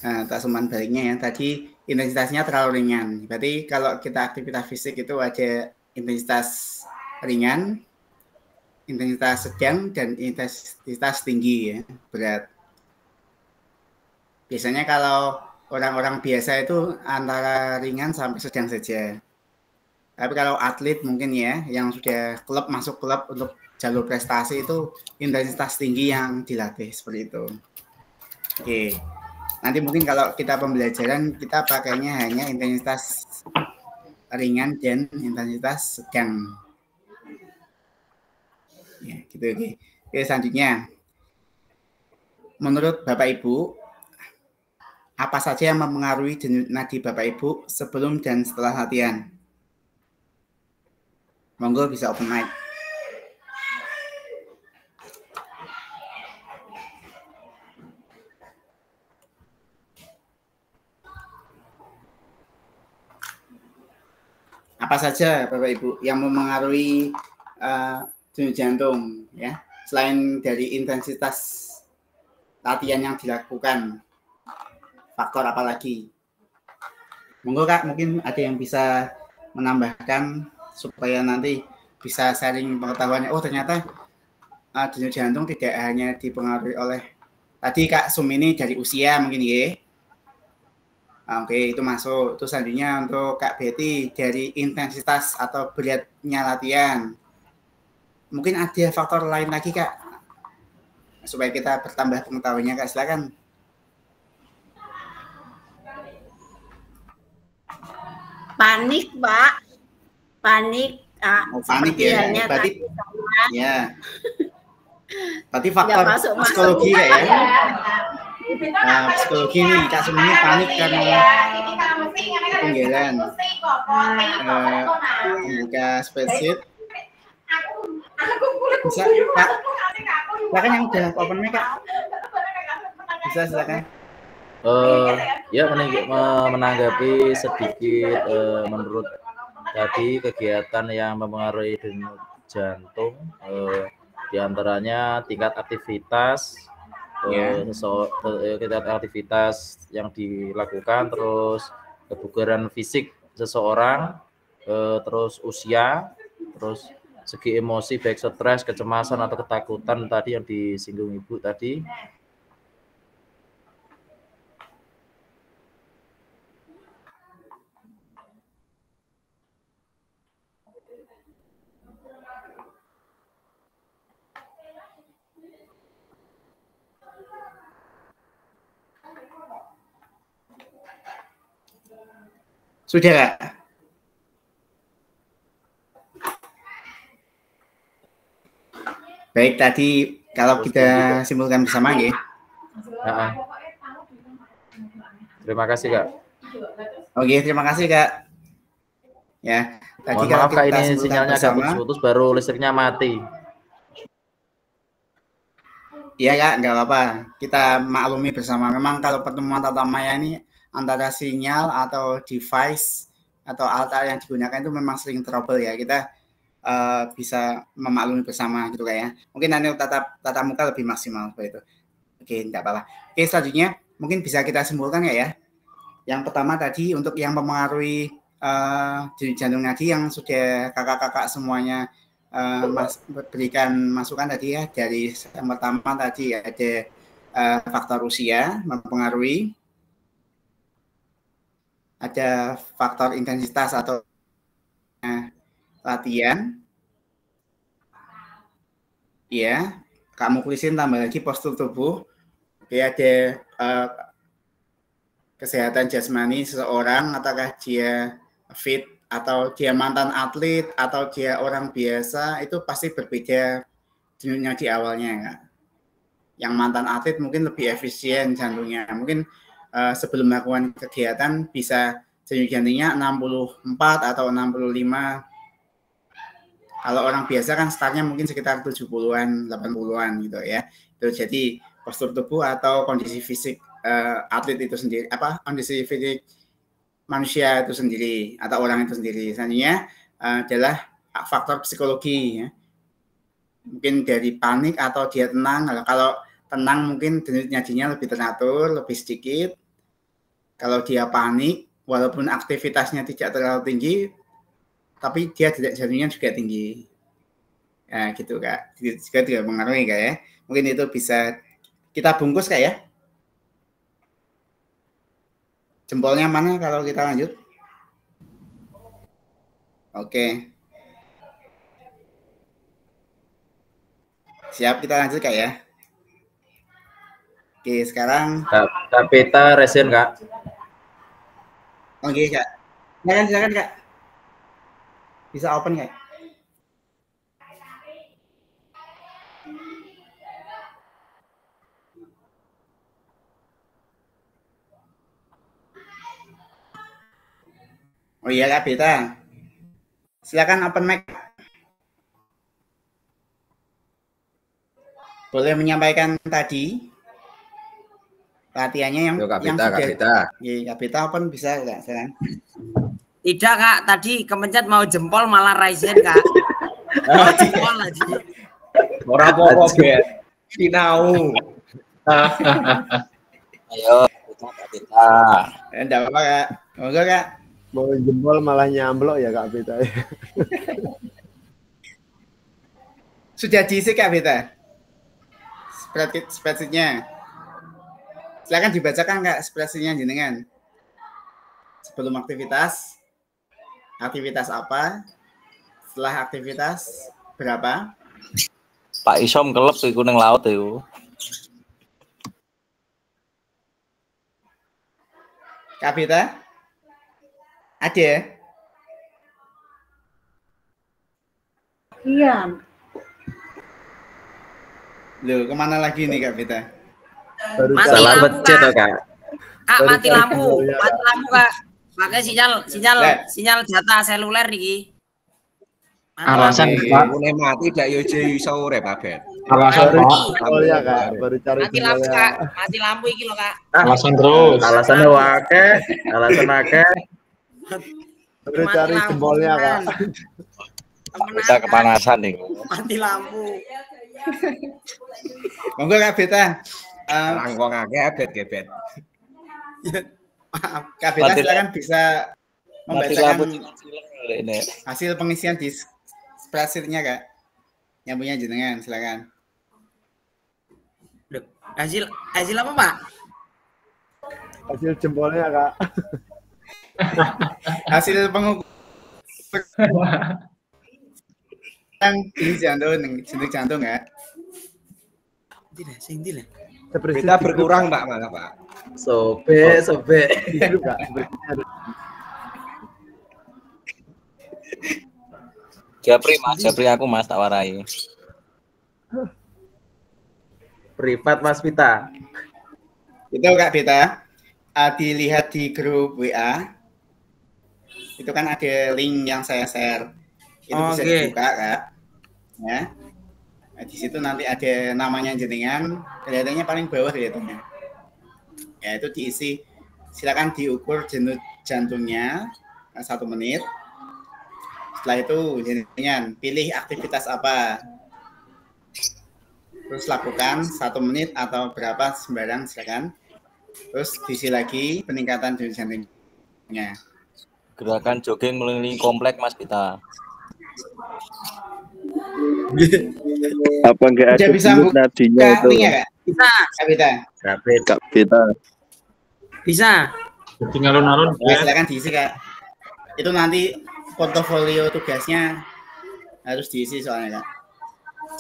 Atas umpan baliknya ya. Tadi intensitasnya terlalu ringan. Berarti kalau kita aktivitas fisik itu ada intensitas ringan, intensitas sedang, dan intensitas tinggi ya, berat. Biasanya kalau orang-orang biasa itu antara ringan sampai sedang saja. Tapi kalau atlet mungkin ya, yang sudah masuk klub untuk jalur prestasi itu intensitas tinggi yang dilatih seperti itu. Oke, nanti mungkin kalau kita pembelajaran kita pakainya hanya intensitas ringan dan intensitas sedang. Ya, gitu. Oke, selanjutnya. Menurut Bapak Ibu, apa saja yang mempengaruhi denyut nadi Bapak Ibu sebelum dan setelah latihan? Monggo bisa open mic. Apa saja Bapak Ibu yang mempengaruhi denyut jantung ya, selain dari intensitas latihan yang dilakukan? Faktor apa lagi? Monggo Kak, mungkin ada yang bisa menambahkan supaya nanti bisa sharing pengetahuannya. Oh ternyata denyut jantung tidak hanya dipengaruhi oleh tadi Kak Sumini dari usia mungkin ya. Oke, itu masuk. Itu selanjutnya untuk Kak Betty dari intensitas atau beratnya latihan. Mungkin ada faktor lain lagi Kak supaya kita bertambah pengetahuannya Kak, silakan. Panik, Pak. Panik. Panik ya. Berarti ya. Berarti faktor psikologi ya. Psikologi nih Kak Sumini panik karena ketinggalan membuka spreadsheet. Bisa Kak. Silakan yang udah open mic Kak. Bisa silakan. Ya menanggapi sedikit menurut tadi kegiatan yang mempengaruhi denyut jantung diantaranya tingkat aktivitas tingkat aktivitas yang dilakukan, terus kebugaran fisik seseorang, terus usia, terus segi emosi baik stres, kecemasan atau ketakutan tadi yang disinggung Ibu tadi. Sudah Kak? Baik, tadi kalau kita simpulkan bersama ya. Terima kasih Kak. Oke, terima kasih Kak. Ya, tadi Mohon kalau maaf Kak, kita ini simpulkan sinyalnya agak bersama, putus-putus, baru listriknya mati. iya Kak, nggak apa-apa. Kita maklumi bersama. Memang kalau pertemuan tatap maya ini antara sinyal atau device atau alat yang digunakan itu memang sering trouble ya. Kita bisa memaklumi bersama gitu Kak ya. Mungkin nanti tatap muka lebih maksimal seperti itu. Oke, tidak apa-apa. Oke, selanjutnya mungkin bisa kita simpulkan ya. Yang pertama tadi untuk yang mempengaruhi denyut jantung nadi yang sudah kakak-kakak semuanya berikan masukan tadi ya. Dari yang pertama tadi ada faktor usia mempengaruhi, ada faktor intensitas atau latihan, ya, kamu tulisin tambah lagi postur tubuh, oke, ada kesehatan jasmani seseorang, apakah dia fit atau dia mantan atlet atau dia orang biasa, itu pasti berbeda jantungnya di awalnya ya. Yang mantan atlet mungkin lebih efisien jantungnya, mungkin sebelum melakukan kegiatan bisa denyut jantungnya 64 atau 65. Kalau orang biasa kan startnya mungkin sekitar 70-an, 80-an gitu ya. Itu jadi postur tubuh atau kondisi fisik atlet itu sendiri, kondisi fisik manusia itu sendiri atau orang itu sendiri. Selanjutnya adalah faktor psikologi ya. Mungkin dari panik atau dia tenang. Kalau tenang mungkin denyut nadinya lebih teratur, lebih sedikit. Kalau dia panik, walaupun aktivitasnya tidak terlalu tinggi, tapi dia denyut jantungnya juga tinggi. Ya, gitu Kak. Juga tidak mengaruhi Kak ya. Mungkin itu bisa kita bungkus Kak ya. Jempolnya mana kalau kita lanjut? Oke. Siap, kita lanjut Kak ya. Oke, sekarang Kak Peta resen Kak. Oke Kak. Silakan Kak. Bisa open Kak. Oh iya Kak Peta. Silakan open mic. Boleh menyampaikan tadi latihannya yang Kak sudah. Peta. Kak Peta open bisa Kak, silakan. Tidak Kak, tadi kemencet mau jempol malah raisen Kak. Mau jempol lagi. Ora apa-apa, Bet. Sinau. Ayo, Kak Peta. Enggak apa-apa Kak. Monggo Kak. Mau jempol malah nyamblok ya Kak Peta. Sudah diisi Kak Peta? Spreadsheet-nya. Silakan dibacakan Kak spreadsheet-nya jenengan. Sebelum aktivitas apa? Setelah aktivitas berapa? Pak Isom kelep iku ning laut iku. Kak Peta? Ada ya? Iya. Loh, kemana lagi nih Kak Peta? Mati lampu Kak. Kak mati lampu, Kak. Pakai sinyal data seluler niki. Alasan Pak. Mulai mati dak yo iso urip kabeh. Alasan Pak. Oh ya Kak, baru cari mati lampu Kak. Mati lampu iki lho Kak. Alasan terus. Alasannya akeh, alasan akeh. Baru cari jempolnya Kak. Kita kepanasan nih. Mati lampu. Monggo Kak Beta. Langkong akeh bet. Maaf, Kak Beta silakan bisa membacakan hasil pengisian di spreadsheet-nya Kak. Yang punya jenengan silakan. Hasil apa Pak? Hasil jempolnya Kak. Hasil pengukuran denyut jantung ya. Tidak. Kita berkurang Pak malah Pak. Sobe. Japri aku Mas tak warai. Privat Mas Pita. Itu Kak Beta. dilihat di grup WA. Itu kan ada link yang saya share. Itu bisa dibuka, Kak. Ya. Nah, di situ nanti ada namanya jenengan, kelihatannya paling bawah kelihatannya. Ya, itu diisi. Silakan diukur denyut jantungnya 1 menit. Setelah itu jenengan pilih aktivitas apa. Terus lakukan 1 menit atau berapa sembarang silakan. Terus diisi lagi peningkatan denyut jantungnya. Gerakan jogging mengelilingi komplek Mas Pita. Apa enggak ada denyut nadinya itu? Bisa. Kak Pita. Bisa. Tinggal alun-alun. Ya, silakan diisi, Kak. Itu nanti portofolio tugasnya harus diisi soalnya, Kak.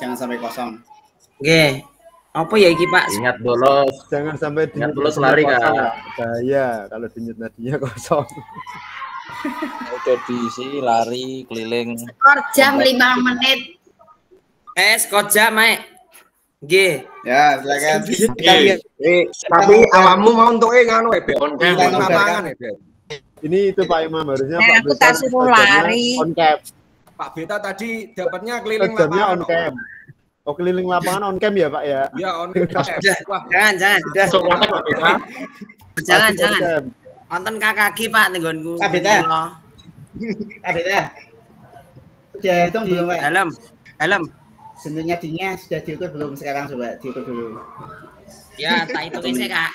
Jangan sampai kosong. Oke. Apa ya iki, Pak? Ingat bolos. Jangan sampai ingat bolos lari, Kak. Bahaya kalau denyut nadinya kosong. Udah diisi lari keliling. Skor jam 5 menit. Skor jam, Mek. Nggih. Ya, silakan. Tapi awakmu mau untuk nganu on cam lapangan Ini itu Pak Imam harusnya Pak aku tak suruh lari. On cam. Pak Beta tadi dapatnya keliling Jamnya lapangan. on cam. Oh, keliling lapangan on cam ya, Pak ya? Iya, on cam. Jangan. Jangan. Nonton KKG Pak tenggonku. Kak Beta. Sudah hitung belum, Pak? Dalam. Denyut nadinya sudah diukur belum sekarang, coba diukur dulu. Ya, tak hitungin sih, Kak.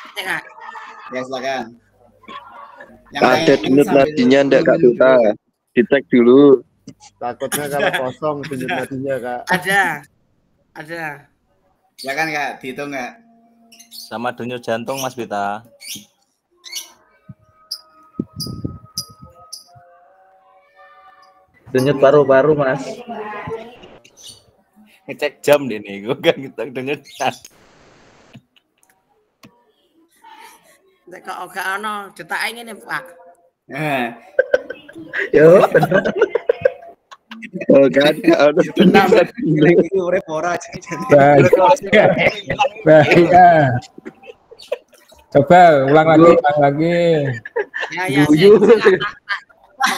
Ya, silakan. Ada denyut nadinya enggak Kak Pita? Dicek dulu. Takutnya kalau kosong denyut nadinya, Kak. Ada. Silakan, Kak, dihitung nggak? Sama denyut jantung Mas Pita. Denyut paru-paru, Mas. Ngecek jam deh nih, gue kan kita denyut. Kok gak ono detak ngene, Pak. Yo, bener. Oh, kan ada benar iki urip ora Bahaya. Coba ulang lagi. Ya.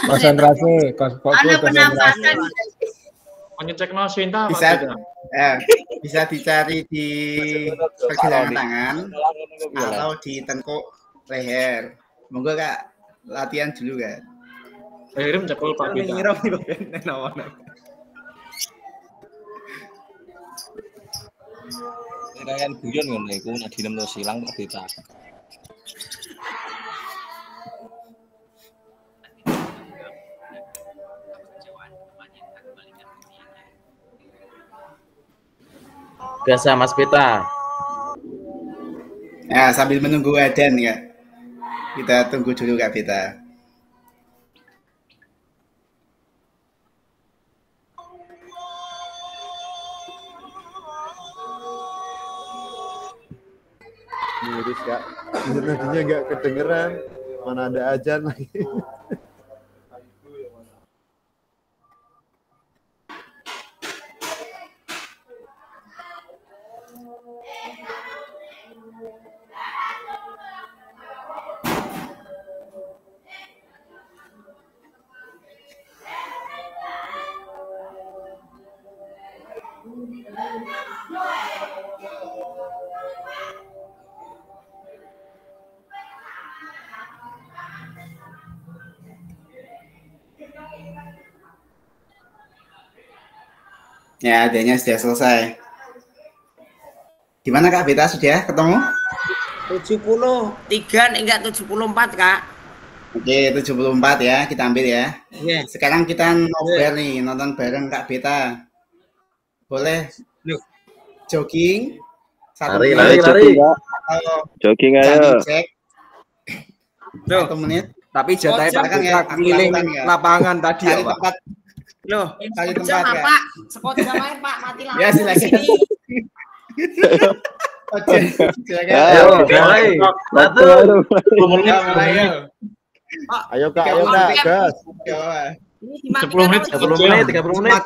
Konsentrasi, fokus konsentrasi. Ngecek no Swinta bisa dicari di pergelangan tangan atau di tengkuk leher. Monggo, Kak, latihan dulu, Kak. Lehernya cekul Pak Bita. Kayak guyon ngono iku nadine mlo silang Pak Bita. Biasa Mas Pita. Ya, sambil menunggu adzan, Kak. Kita tunggu dulu, Kak Pita. Miris, Kak. Denyut nadinya nggak kedengeran. Mana ada adzan lagi. Ya, adanya sudah selesai. Gimana, Kak Beta, sudah ketemu? 73 enggak 74, Kak. Oke, 74 ya, kita ambil ya. Iya. Sekarang kita nobar nih, nonton bareng Kak Beta. Boleh jogging 1 menit. Lari. Atau Jogging ayo. cek 1 menit. Tapi jatahnya Pak Beta keliling lapangan tadi ya, Pak. Loh, cari jam tempat, apa? Sekot jam air, Pak, mati lampu. Ya, silakan. Oke, silakan. Ayo, mulai. 1 menit. Ayo, Kak, gas. 10 menit, 30 menit.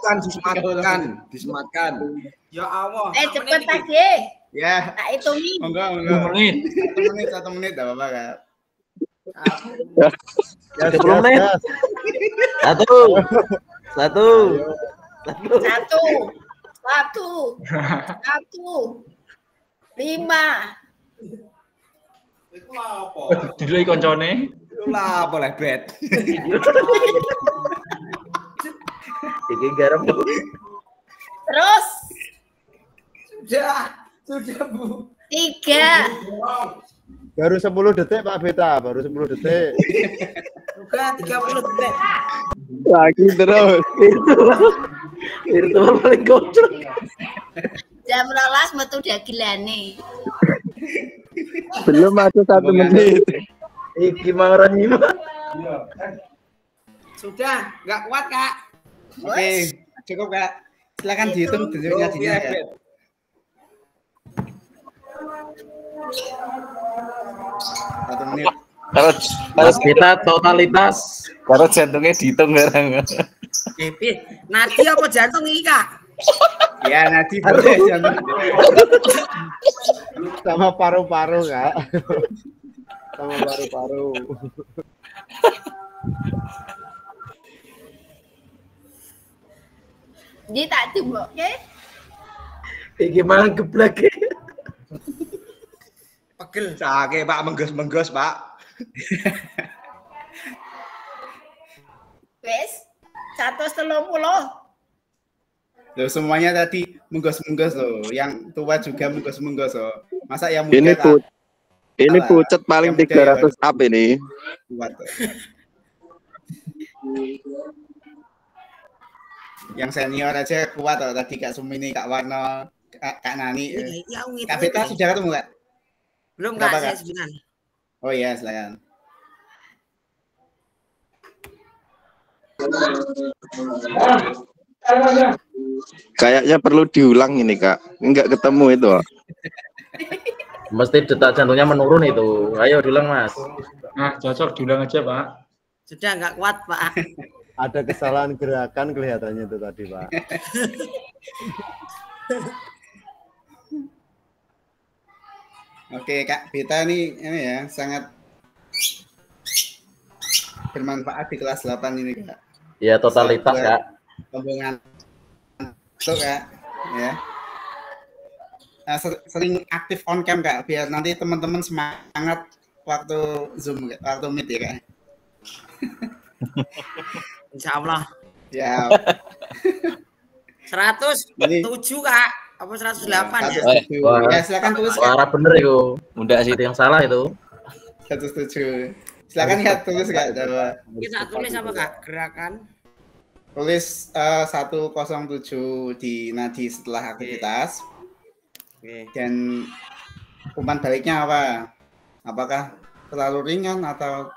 Disematkan. Ya Allah. Cepet lagi. Ya. Tak hitungi. Monggo. 10 menit. 1 menit, enggak apa-apa, Kak. Ya, 10 menit. Satu. 5. Iku apa? Dilui koncone. Lah boleh bet. Iki garam. Terus. Sudah Bu. 3. Baru 10 detik Pak Beta, baru 10 detik. Bukan 30 detik. Lagi terus. Virtual paling gocok. Jam 12 metu dagilane. Belum masuk 1 menit. Iki mangaran nyimak. Sudah, nggak kuat Kak. Oke, cukup Kak. Silakan dihitung detiknya Dina ya. Satu menit. Kalau kita totalitas. Kalau jantungnya dihitung bareng. Nadi apa jantung ini Kak? Ya Nadi boleh jantung. Sama paru-paru Kak. Sama paru-paru. Dia tak timbuk, oke? Iki malah geblek. Pegel. Sake Pak menggos-menggos Pak. Wes 130. Loh, semuanya tadi menggos-menggos loh. Yang tua juga menggos-menggos loh. Masa yang muda ini pucet paling 300 up ini. Kuat. Yang senior aja kuat loh. Tadi Kak Sumini, Kak Warno, Kak Nani. Kak Beta sudah ketemu Kak? Belum Kak, saya sebentar. Oh iya, silakan. Kayaknya perlu diulang ini Kak. Enggak ketemu itu. Mesti detak jantungnya menurun itu. Ayo diulang Mas. Nah, cocok diulang aja Pak. Sudah nggak kuat Pak. Ada kesalahan gerakan kelihatannya itu tadi Pak. Oke Kak Beta ini ya sangat bermanfaat di kelas 8 ini Kak. Ya totalitas Kak. Pembangunan itu Kak ya. Sering aktif on cam Kak biar nanti teman-teman semangat waktu Zoom waktu Meet ya Kak. Insya Allah. Ya. 107 Kak. Apa 108 ya? Ya silakan tulis. Suara bener itu. Udah sih yang salah itu. 107. Silakan ya tulis Kak. Kita tulis apa Kak? Gerakan. Tulis 107 di nadi setelah aktivitas. Dan umpan baliknya apa? Apakah terlalu ringan atau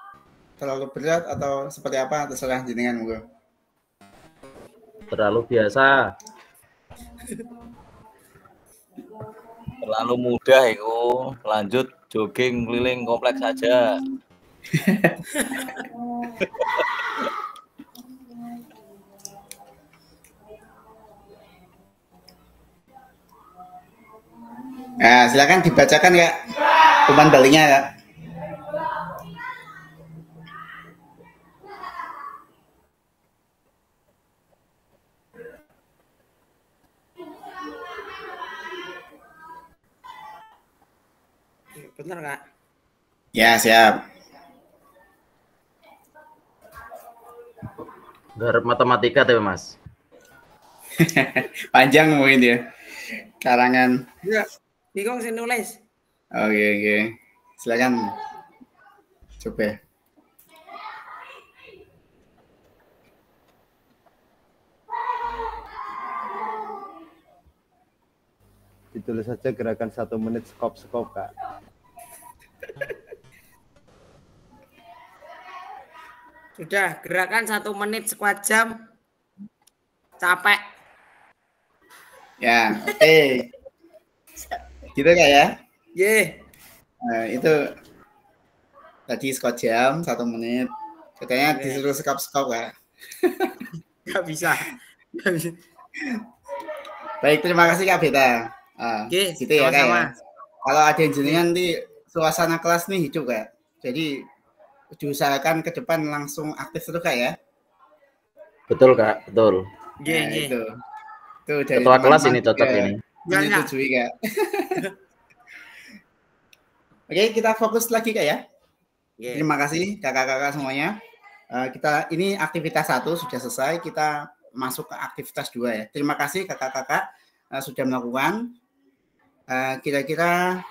terlalu berat atau seperti apa? Terserah jenengan monggo. Terlalu biasa. Terlalu mudah itu. Lanjut jogging keliling kompleks saja. Nah, silakan dibacakan ya umpan baliknya ya. Bener Kak? Ya, siap. Garap matematika tapi Mas. Panjang mungkin ya. Karangan. Ya, bingung sih nulis. Oke. Silakan. Coba. Ditulis saja gerakan 1 menit skop-skop Kak. Sudah, gerakan 1 menit sekuat jam. Capek. Ya, oke. Gitu Kak ya? Nah, itu tadi skot jam 1 menit. Katanya disuruh skop-skop Kak. Gak bisa. Baik, terima kasih Kak Beta. Gitu ya Kak ya. Kalau ada jenengan di suasana kelas nih hidup Kak. Jadi diusahakan ke depan langsung aktif terus Kak ya. Betul Kak, betul. Nah, itu dari Ketua kelas teman-teman ini cocok juga ini. menyetujui Kak. Oke, kita fokus lagi Kak ya. Terima kasih kakak-kakak semuanya. Kita ini aktivitas 1 sudah selesai, kita masuk ke aktivitas 2 ya. Terima kasih kakak-kakak sudah melakukan. Kira-kira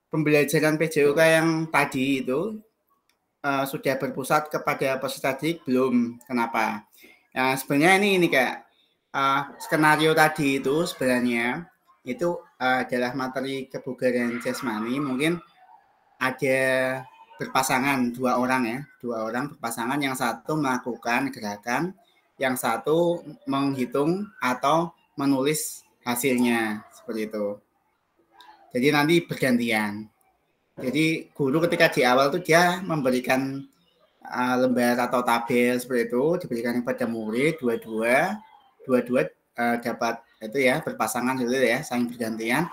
pembelajaran PJOK yang tadi itu sudah berpusat kepada peserta didik belum? Kenapa? Sebenarnya ini Kak, skenario tadi itu sebenarnya itu adalah materi kebugaran jasmani. Mungkin ada berpasangan 2 orang ya, 2 orang berpasangan, yang satu melakukan gerakan, yang satu menghitung atau menulis hasilnya seperti itu. Jadi nanti bergantian. Jadi guru ketika di awal tuh dia memberikan lembar atau tabel seperti itu, diberikan kepada murid dua-dua dapat itu ya, berpasangan gitu ya, saling bergantian.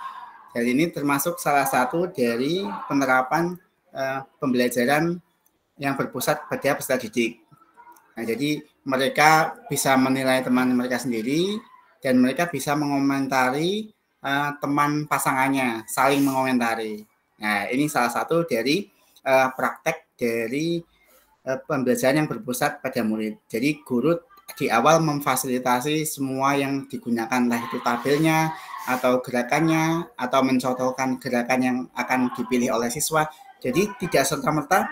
Jadi ini termasuk salah satu dari penerapan pembelajaran yang berpusat pada peserta didik. Nah, jadi mereka bisa menilai teman mereka sendiri dan mereka bisa mengomentari teman pasangannya, saling mengomentari. Nah, ini salah satu dari praktek dari pembelajaran yang berpusat pada murid. Jadi guru di awal memfasilitasi semua yang digunakan, entah itu tabelnya atau gerakannya atau mencontohkan gerakan yang akan dipilih oleh siswa. Jadi tidak serta-merta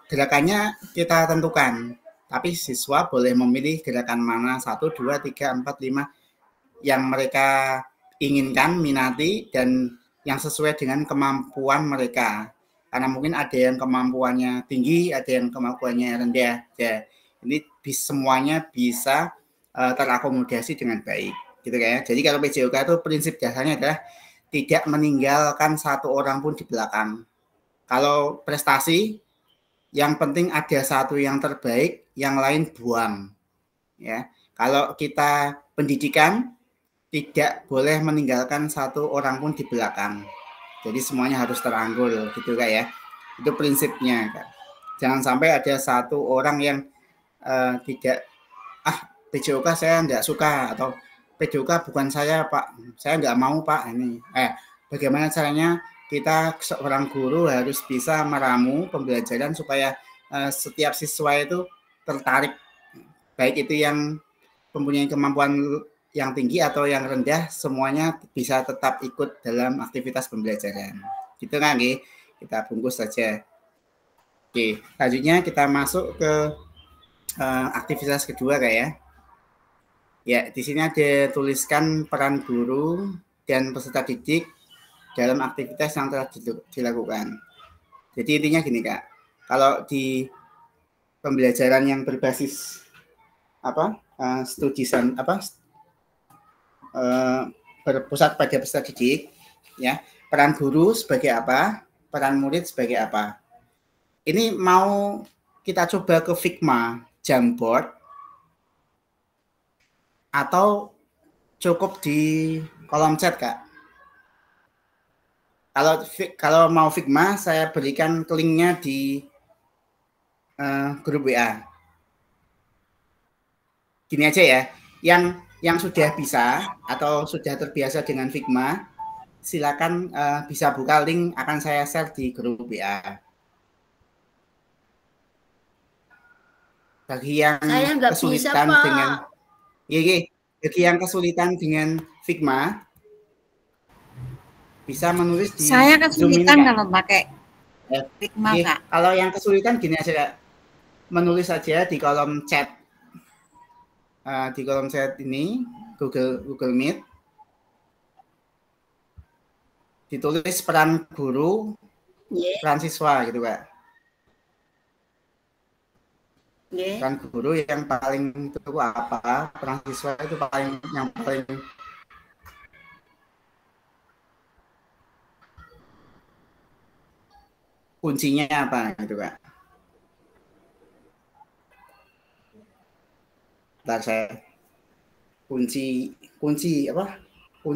gerakannya kita tentukan, tapi siswa boleh memilih gerakan mana 1, 2, 3, 4, 5 yang mereka inginkan, minati, dan yang sesuai dengan kemampuan mereka. Karena mungkin ada yang kemampuannya tinggi, ada yang kemampuannya rendah. Ya, ini semuanya bisa terakomodasi dengan baik, gitu kan? Jadi kalau PJOK itu prinsip dasarnya adalah tidak meninggalkan satu orang pun di belakang. Kalau prestasi, yang penting ada satu yang terbaik, yang lain buang. Ya, kalau kita pendidikan tidak boleh meninggalkan satu orang pun di belakang. Jadi semuanya harus teranggul, gitu Kak ya. Itu prinsipnya Kak. Jangan sampai ada satu orang yang tidak, PJOK saya enggak suka, atau PJOK bukan saya Pak, saya enggak mau Pak. Ini bagaimana caranya kita seorang guru harus bisa meramu pembelajaran supaya setiap siswa itu tertarik, baik itu yang mempunyai kemampuan yang tinggi atau yang rendah, semuanya bisa tetap ikut dalam aktivitas pembelajaran. Gitu kan, kita bungkus saja. Oke, selanjutnya kita masuk ke aktivitas kedua Kak ya. Ya, di sini ada tuliskan peran guru dan peserta didik dalam aktivitas yang telah dilakukan. Jadi intinya gini Kak, kalau di pembelajaran yang berbasis berpusat pada peserta didik, ya, peran guru sebagai apa, peran murid sebagai apa. Ini mau kita coba ke Figma, Jamboard, atau cukup di kolom chat Kak. Kalau mau Figma, saya berikan linknya di grup WA. Gini aja ya, yang sudah bisa atau sudah terbiasa dengan Figma, silakan bisa buka link, akan saya share di grup WA. Bagi yang kesulitan bisa, dengan bagi yang kesulitan dengan Figma, bisa menulis di saya kesulitan Zoom ini, kalau pakai Figma Kak. Kalau yang kesulitan gini aja Kak, menulis saja di kolom chat. Di kolom chat ini Google Meet, ditulis peran guru, peran siswa gitu Kak. Peran guru yang paling itu apa, peran siswa itu yang paling kuncinya apa gitu Kak. Ntar saya kunci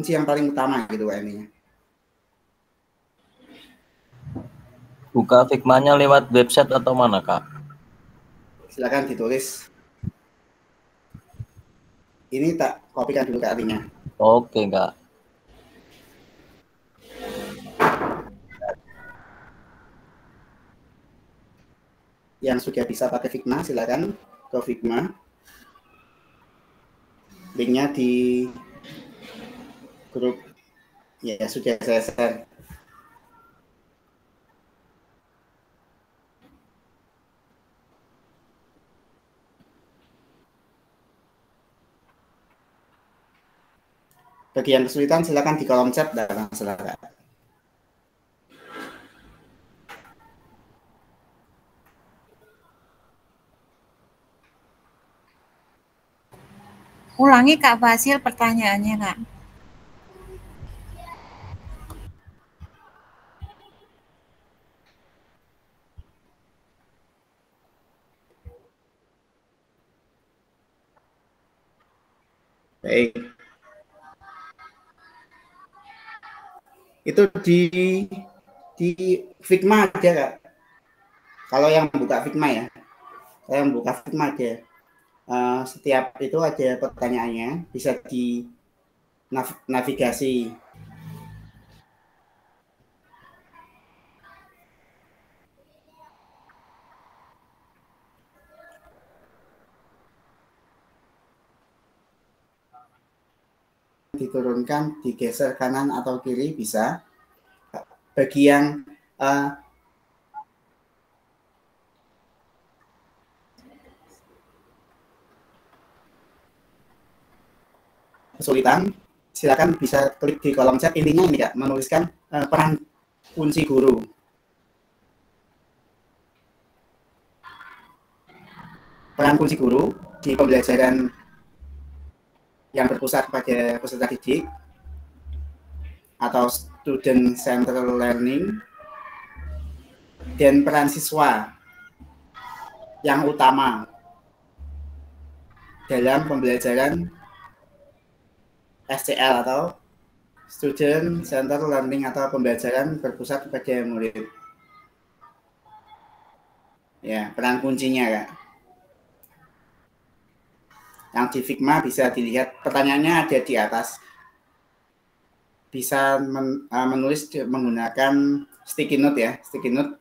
yang paling utama gitu Kak ini. buka Figma-nya lewat website atau mana, Kak? Silakan ditulis. Ini tak kopikan dulu Kak linknya. Oke, Kak. Yang sudah bisa pakai Figma, silakan ke Figma. Linknya di grup. Ya, sudah saya share. Bagi yang kesulitan silakan di kolom chat dan silakan. Ulangi Kak Fasil pertanyaannya Kak. Baik. Itu di Figma aja Kak. Kalau yang buka Figma ya. Kalau yang buka Figma aja. Setiap itu ada pertanyaannya, bisa di navigasi. Diturunkan, digeser kanan atau kiri bisa. Bagi yang kesulitan, silakan bisa klik di kolom chat. Intinya ini Kak, menuliskan peran kunci guru. Peran kunci guru di pembelajaran yang berpusat pada peserta didik atau student centered learning, dan peran siswa yang utama dalam pembelajaran SCL atau Student Centered Learning atau pembelajaran berpusat pada murid. Ya, peran kuncinya Kak. Yang di Figma bisa dilihat, pertanyaannya ada di atas. Bisa menulis menggunakan sticky note ya, sticky note.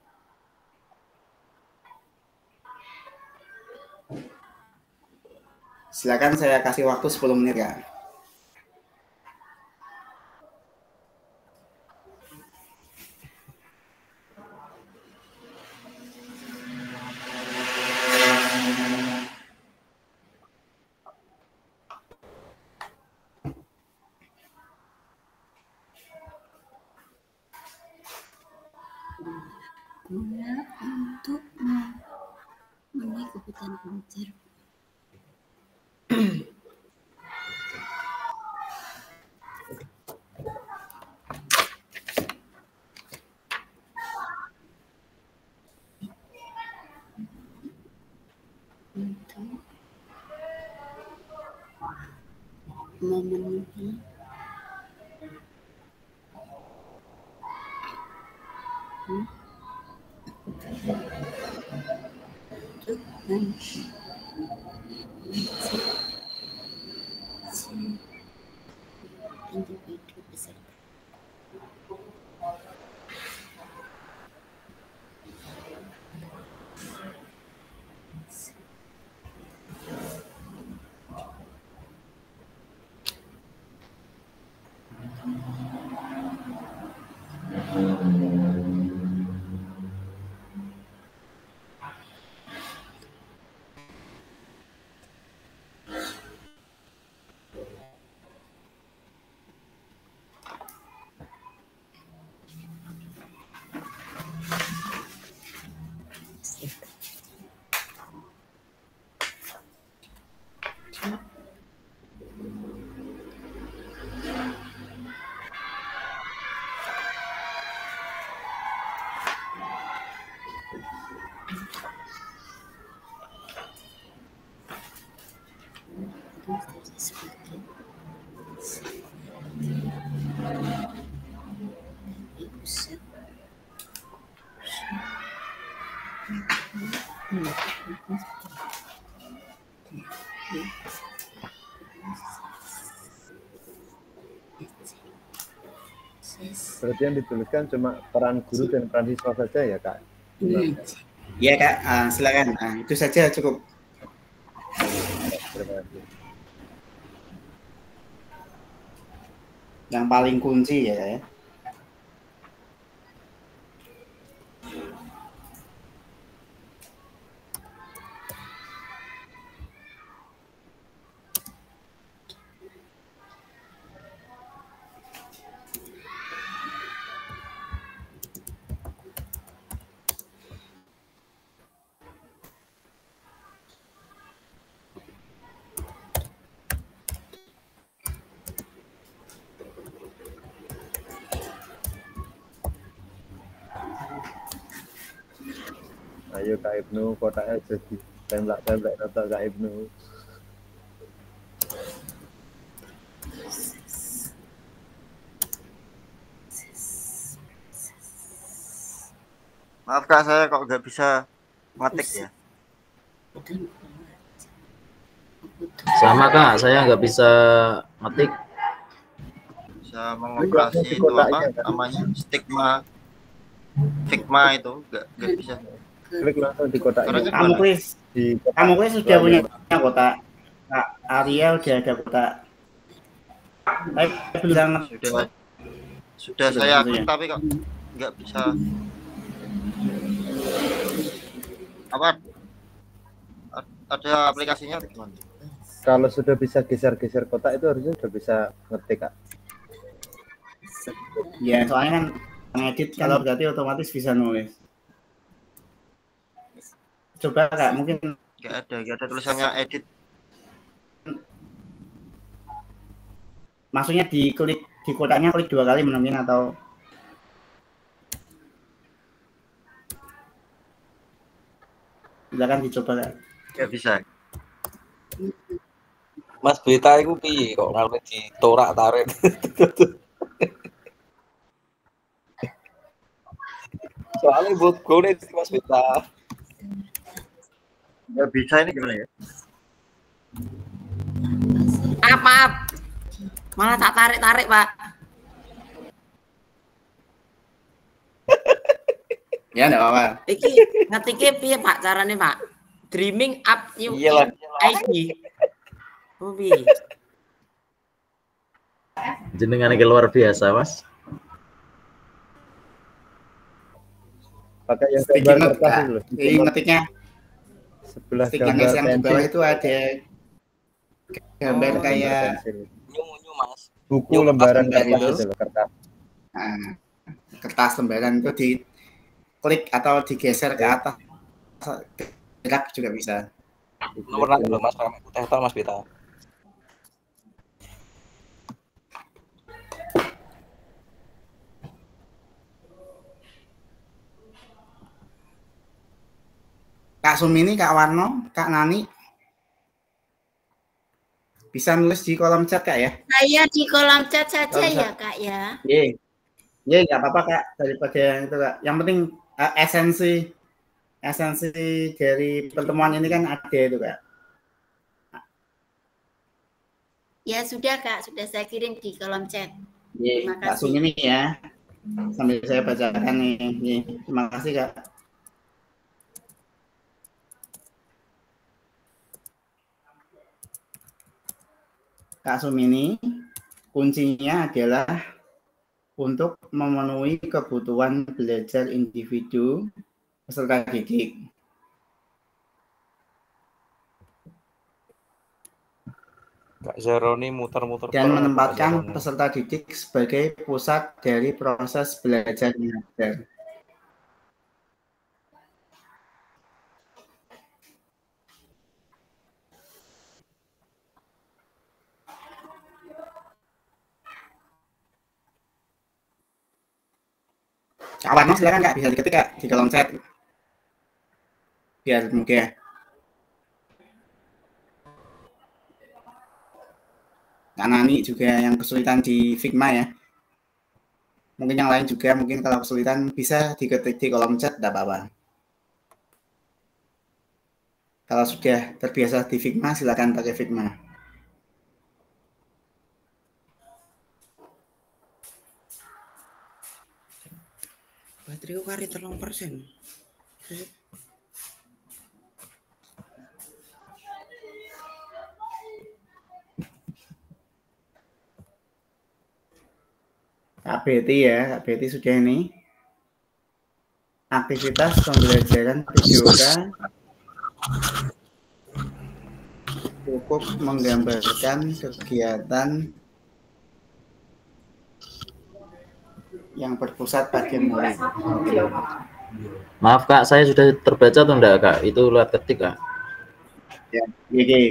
Silakan saya kasih waktu 10 menit Kak. Untuk memenuhi kebutuhan belajar. Untuk memenuhi individu peserta. Berarti yang dituliskan cuma peran guru dan peran siswa saja ya Kak? Iya Kak, silakan. Itu saja cukup. Terima kasih. Yang paling kunci ya. Ayo Kak Ibnu, kotaknya jadi tembak-tembak nota Kak Ibnu. Maaf Kak, saya kok nggak bisa ngetik ya. Sama Kak, saya nggak bisa ngetik. Bisa mengoperasi itu apa namanya stigma itu nggak bisa. Klik langsung di kotak ini. Kamu klik sudah punya kotak. Kak Arya udah ada kotak. Sudah saya aktif tapi kok nggak bisa. Apa? Ada aplikasinya atau gimana? Kalau sudah bisa geser-geser kotak itu harusnya sudah bisa ngetik Kak. Ya soalnya kan ngedit kalau berarti otomatis bisa nulis. Coba Kak, mungkin nggak ada tulisannya edit. Maksudnya diklik di kotaknya klik 2 kali mungkin atau silakan dicoba Kak. Nggak bisa. Mas Beta itu piye kok ngalih ditorak tarik. Soalnya buat gue nih Mas Beta. Nggak bisa ini gimana ya? Maaf. Malah tak tarik-tarik, Pak. Ya enggak apa-apa. Iki ngetiknya piye, Pak? Caranya, Pak? Dreaming up new ID. Oh, piye? Jenengan luar biasa, Mas. Pakai yang gambar kertas dulu. Jadi ngetiknya sebelah gambar pensil. di bawah itu ada gambar kayak Mas. Buku lembaran kertas itu kertas. Nah, kertas lembaran itu diklik atau digeser ke atas, gerak juga bisa. Nomor nanti loh Mas, Mas Beta. Kak Sumini, Kak Warno, Kak Nani, bisa nulis di kolom chat Kak ya? Saya di kolom chat saja ya Kak ya. Iya, nggak apa-apa Kak, daripada itu Kak. Yang penting esensi dari pertemuan ini kan ada itu Kak. Ya sudah Kak, sudah saya kirim di kolom chat. Iya, Kak Sumini ya. Sambil saya bacakan nih. Iya, terima kasih Kak. Kak Sumini, kuncinya adalah untuk memenuhi kebutuhan belajar individu peserta didik. Kak Zaroni muter-muter dan menempatkan peserta didik sebagai pusat dari proses belajar mengajar. Kawan Mas silakan Kak, bisa diketik Kak di kolom chat biar mudah. Kak Nani juga yang kesulitan di Figma ya. Mungkin yang lain juga mungkin kalau kesulitan bisa diketik di kolom chat, tidak apa-apa. Kalau sudah terbiasa di Figma, silakan pakai Figma. Baterai kari 3%. Kak Betty ya, Kak Betty sudah ini. Aktivitas pembelajaran videoka cukup menggambarkan kegiatan yang berpusat pada murid. Maaf Kak, saya sudah terbaca atau enggak Kak? Itu lewat ketik Kak. Ya, oke.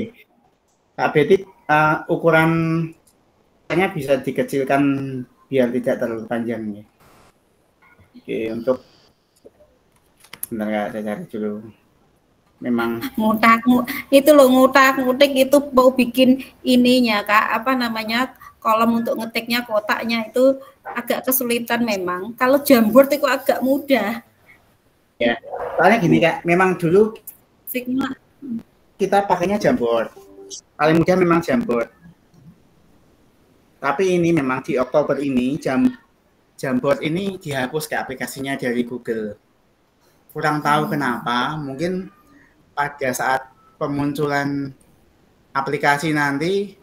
Kak Betty, ukurannya bisa dikecilkan biar tidak terlalu panjang ya. Oke, untuk bentar Kak, saya cari dulu. Memang itu loh ngutak-ngutik itu mau bikin ininya Kak, apa namanya, kolom untuk ngetiknya, kotaknya itu agak kesulitan memang. Kalau Jamboard itu agak mudah. Ya, soalnya gini Kak, memang dulu Figma kita pakainya Jamboard. Paling mudah memang Jamboard. Tapi ini memang di Oktober ini Jamboard ini dihapus ke aplikasinya dari Google. Kurang tahu kenapa, mungkin pada saat pemunculan aplikasi nanti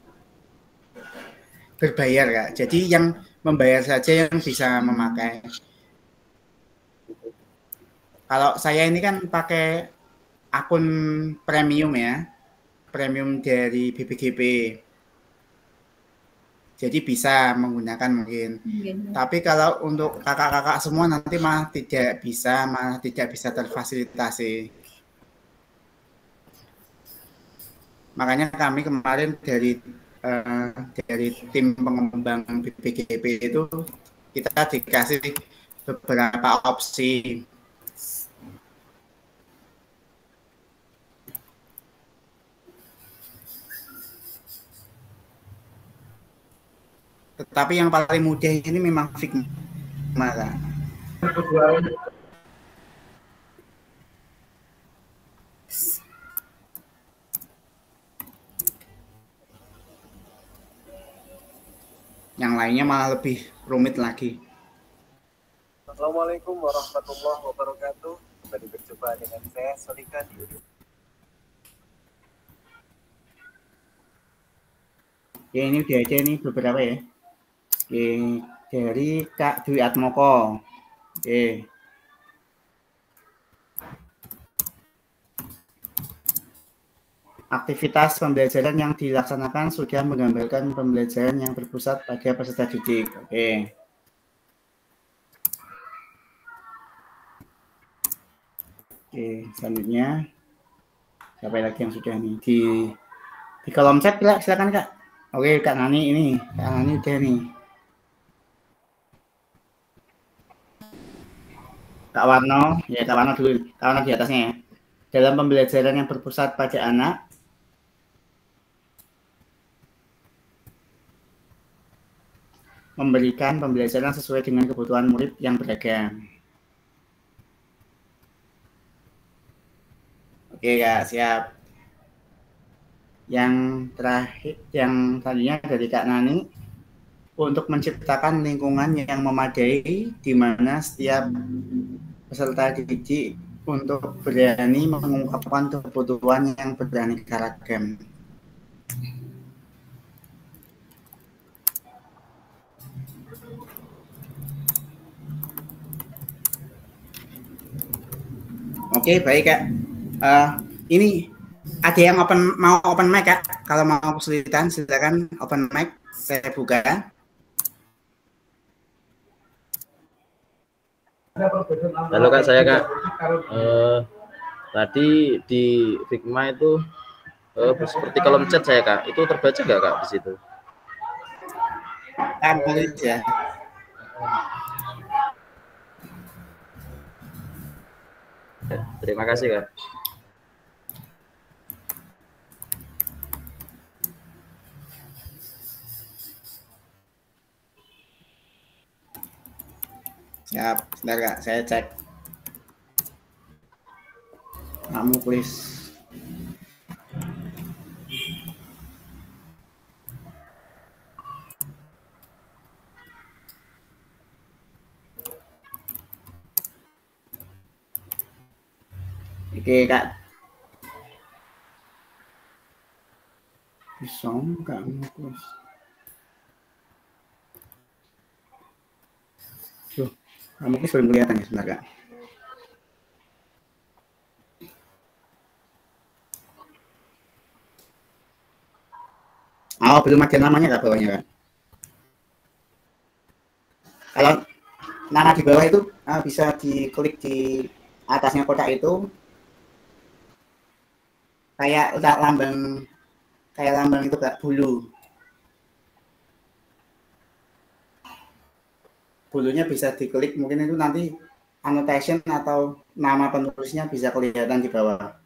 berbayar Kak. Jadi yang membayar saja yang bisa memakai. Kalau saya ini kan pakai akun premium ya, premium dari BPGP. Jadi bisa menggunakan mungkin. Tapi kalau untuk kakak-kakak semua nanti malah tidak bisa terfasilitasi. Makanya kami kemarin dari tim pengembang BPGP itu kita dikasih beberapa opsi. Tetapi yang paling mudah ini memang Figma. Yang lainnya malah lebih rumit lagi. Assalamualaikum warahmatullahi wabarakatuh. Kembali berjumpa dengan saya Solika di YouTube. Ya ini udah aja nih beberapa ya. Oke, dari Kak Dwi Atmoko. Oke. Aktivitas pembelajaran yang dilaksanakan sudah menggambarkan pembelajaran yang berpusat pada peserta didik. Oke. Oke, selanjutnya siapa lagi yang sudah nih di kolom chat silakan Kak. Oke, Kak Nani ini, Kak Nani udah nih. Kak Warno, ya Kak Warno dulu, Kak Warno di atasnya ya. Dalam pembelajaran yang berpusat pada anak, memberikan pembelajaran sesuai dengan kebutuhan murid yang beragam. Oke Kak, siap. Yang terakhir, yang tadinya dari Kak Nani, untuk menciptakan lingkungan yang memadai di mana setiap peserta didik untuk berani mengungkapkan kebutuhan yang beraneka ragam. Oke, baik Kak. Ini ada yang mau open mic Kak. Kalau mau kesulitan silakan open mic, saya buka. Halo Kak, saya Kak. Tadi di Figma itu seperti kolom chat saya Kak. Itu terbaca nggak Kak di situ? Boleh ya. Terima kasih Kak. Siap, sebentar Kak, saya cek. Kamu please. Oke, Kak. Bisa enggak ngurus? Tuh, kamu belum kelihatan ya sebentar, Kak. Oh, belum ada namanya Kak bawahnya, Kak. Kalau nama di bawah itu bisa diklik di atasnya kotak itu, kayak lambang itu Kak, bulu. Bulunya bisa diklik, mungkin itu nanti annotation atau nama penulisnya bisa kelihatan di bawah.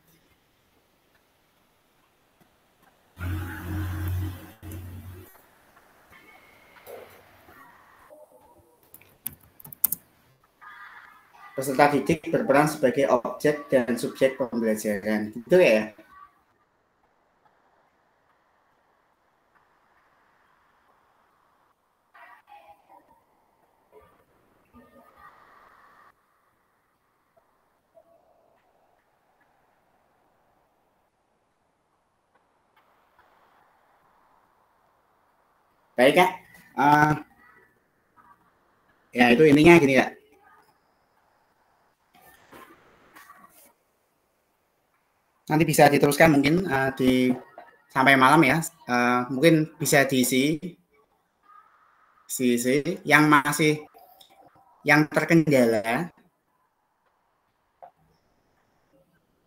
Peserta didik berperan sebagai objek dan subjek pembelajaran. Gitu ya? Baik, Kak. Ya, itu intinya gini, Kak. Nanti bisa diteruskan mungkin sampai malam ya. Mungkin bisa diisi yang terkendala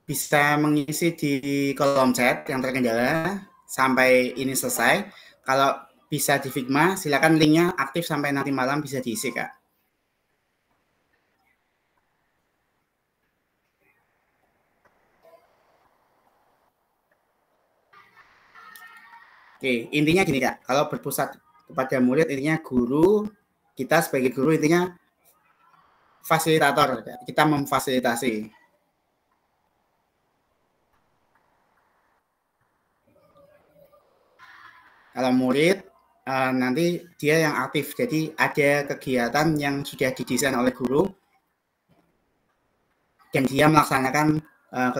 bisa mengisi di kolom chat yang terkendala sampai ini selesai. Kalau bisa di Figma, silakan linknya aktif sampai nanti malam bisa diisi, Kak. Oke, intinya gini Kak, kalau berpusat kepada murid, intinya guru, kita sebagai guru intinya fasilitator, kita memfasilitasi. Kalau murid, nanti dia yang aktif, jadi ada kegiatan yang sudah didesain oleh guru, dan dia melaksanakan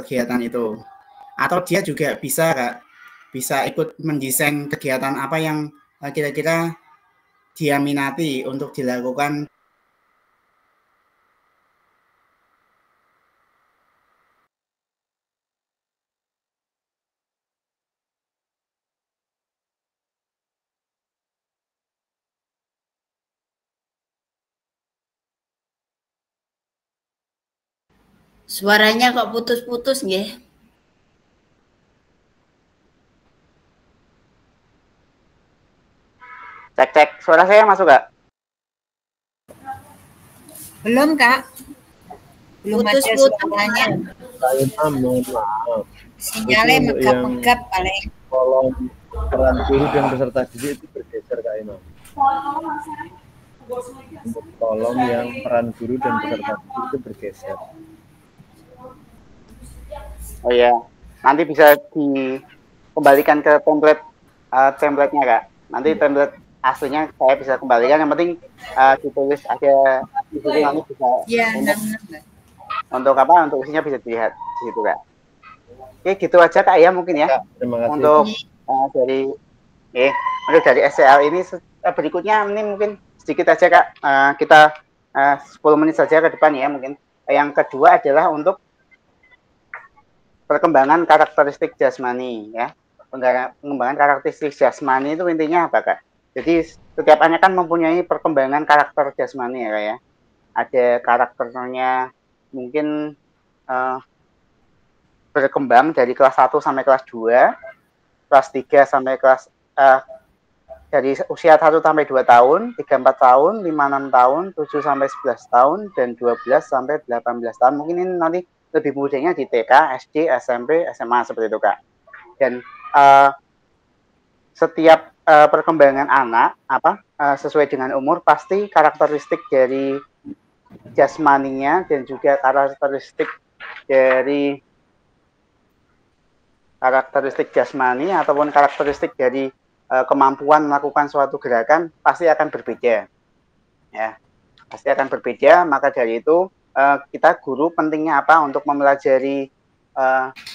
kegiatan itu. Atau dia juga bisa Kak, bisa ikut mendesain kegiatan apa yang kira-kira dia minati untuk dilakukan. Suaranya kok putus-putus nggih? Cek, suara saya masuk Kak? Belum Kak. Belum ada suaranya. Mohon maaf. Sinyalnya megap-megap paling. Kolom peran guru dan peserta didik itu bergeser Kak Imam. Kolom yang peran guru dan peserta didik itu bergeser. Oh iya, nanti bisa dikembalikan ke template-nya Kak. Nanti template aslinya saya bisa kembalikan, yang penting ditulis aja di situ, nanti bisa untuk apa, untuk isinya bisa dilihat di situ Kak. Oke, gitu aja Kak ya mungkin ya. Terima kasih. Untuk dari SCL ini berikutnya ini mungkin sedikit aja Kak, kita 10 menit saja ke depan ya mungkin. Yang kedua adalah untuk perkembangan karakteristik jasmani ya. Pengembangan karakteristik jasmani itu intinya apa Kak? Jadi setiap anak kan mempunyai perkembangan karakter jasmani ya Kak ya. Ada karakternya mungkin berkembang dari kelas 1 sampai kelas 2, kelas 3 sampai kelas dari usia 1 sampai 2 tahun, 3-4 tahun, 5-6 tahun, 7 sampai 11 tahun, dan 12 sampai 18 tahun. Mungkin ini nanti lebih mudahnya di TK, SD, SMP, SMA seperti itu Kak. Dan setiap perkembangan anak sesuai dengan umur pasti karakteristik dari jasmaninya dan juga karakteristik dari jasmani ataupun karakteristik dari kemampuan melakukan suatu gerakan pasti akan berbeda ya, pasti akan berbeda. Maka dari itu kita guru pentingnya apa untuk mempelajari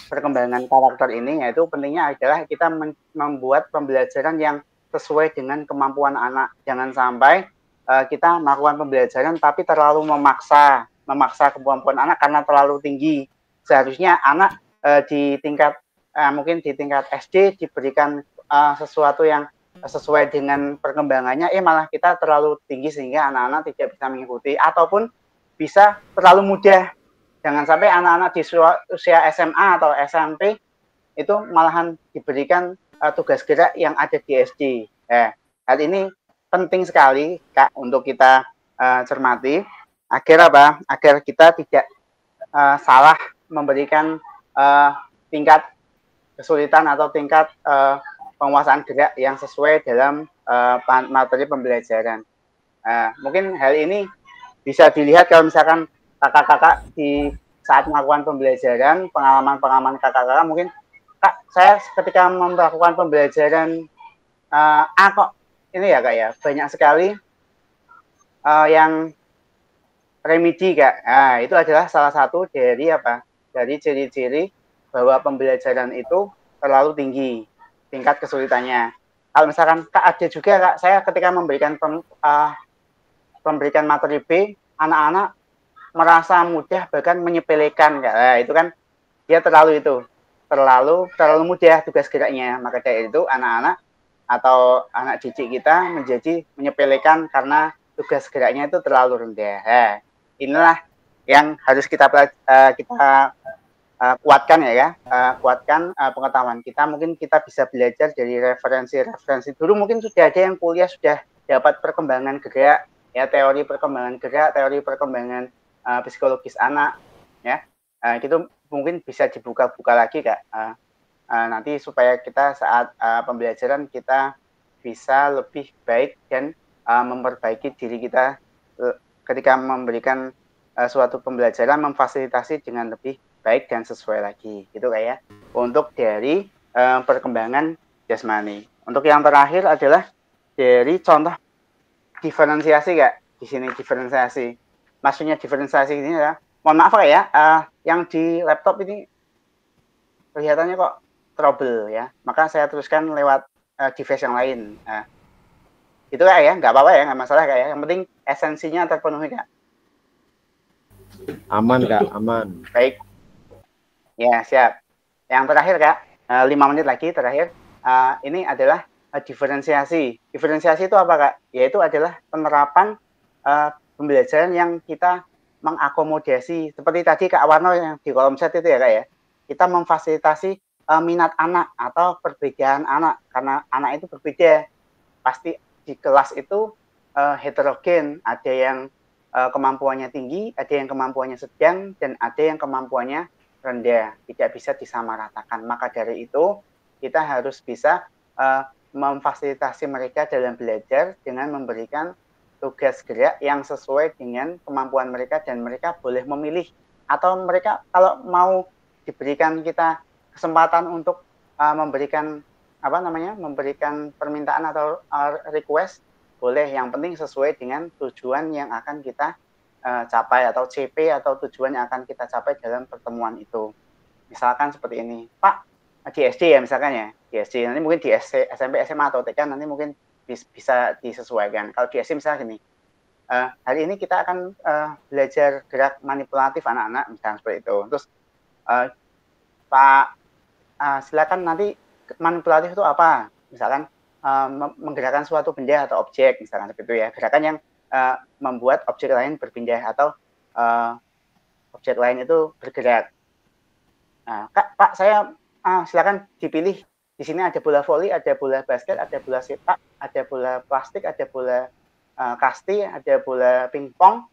perkembangan karakter ini, yaitu pentingnya adalah kita membuat pembelajaran yang sesuai dengan kemampuan anak. Jangan sampai kita melakukan pembelajaran tapi terlalu memaksa kemampuan anak karena terlalu tinggi. Seharusnya anak di tingkat mungkin di tingkat SD diberikan sesuatu yang sesuai dengan perkembangannya, malah kita terlalu tinggi sehingga anak-anak tidak bisa mengikuti, ataupun bisa terlalu mudah. Jangan sampai anak-anak di usia SMA atau SMP itu malahan diberikan tugas gerak yang ada di SD. Hal ini penting sekali Kak untuk kita cermati agar apa? Agar kita tidak salah memberikan tingkat kesulitan atau tingkat penguasaan gerak yang sesuai dalam materi pembelajaran. Mungkin hal ini bisa dilihat kalau misalkan kakak-kakak di saat melakukan pembelajaran, pengalaman-pengalaman kakak-kakak mungkin, Kak, saya ketika melakukan pembelajaran kok ini ya Kak ya, banyak sekali yang remedi Kak. Itu adalah salah satu dari apa? Dari ciri-ciri bahwa pembelajaran itu terlalu tinggi tingkat kesulitannya. Kalau misalkan Kak ada juga Kak, saya ketika memberikan materi B, anak-anak merasa mudah bahkan menyepelekan Kak. Itu kan dia terlalu mudah tugas geraknya. Maka dari itu anak-anak atau anak didik kita menjadi menyepelekan karena tugas geraknya itu terlalu rendah. Inilah yang harus kita kuatkan ya, kuatkan pengetahuan kita. Mungkin kita bisa belajar dari referensi dulu. Mungkin sudah ada yang kuliah sudah dapat perkembangan gerak, ya, teori perkembangan gerak, teori perkembangan psikologis anak, ya. Itu mungkin bisa dibuka-buka lagi Kak. Nanti supaya kita saat pembelajaran kita bisa lebih baik dan memperbaiki diri kita ketika memberikan suatu pembelajaran, memfasilitasi dengan lebih baik dan sesuai lagi, gitu Kak ya. Untuk dari perkembangan jasmani. Untuk yang terakhir adalah dari contoh diferensiasi Kak. Di sini diferensiasi. Maksudnya diferensiasi ini ya. Mohon maaf Kak ya, yang di laptop ini kelihatannya kok trouble ya. Maka saya teruskan lewat device yang lain. Itu Kak ya, nggak apa-apa ya, nggak masalah Kak ya. Yang penting esensinya terpenuhi Kak. Aman Kak, aman. Baik. Ya, siap. Yang terakhir Kak, 5 menit lagi terakhir. Ini adalah diferensiasi. Diferensiasi itu apa Kak? Yaitu adalah penerapan pembelajaran yang kita mengakomodasi. Seperti tadi Kak Warno yang di kolom chat itu ya Kak ya. Kita memfasilitasi minat anak atau perbedaan anak. Karena anak itu berbeda. Pasti di kelas itu heterogen. Ada yang kemampuannya tinggi, ada yang kemampuannya sedang, dan ada yang kemampuannya rendah, tidak bisa disamaratakan. Maka dari itu kita harus bisa memfasilitasi mereka dalam belajar dengan memberikan tugas gerak yang sesuai dengan kemampuan mereka, dan mereka boleh memilih, atau mereka kalau mau diberikan kita kesempatan untuk memberikan memberikan permintaan atau request, boleh. Yang penting sesuai dengan tujuan yang akan kita capai, atau CP atau tujuan yang akan kita capai dalam pertemuan itu. Misalkan seperti ini, Pak, di SD ya misalkan ya, di SD, nanti mungkin di SMP, SMA atau TK nanti mungkin bisa disesuaikan. Kalau di SD misalnya gini, hari ini kita akan belajar gerak manipulatif anak-anak, misalnya seperti itu. Terus Pak, silakan nanti manipulatif itu apa? Misalkan menggerakkan suatu benda atau objek, misalkan seperti itu ya, gerakan yang membuat objek lain berpindah atau objek lain itu bergerak. Kak, Pak, saya silakan dipilih. Di sini ada bola voli, ada bola basket, ada bola sepak, ada bola plastik, ada bola kasti, ada bola pingpong.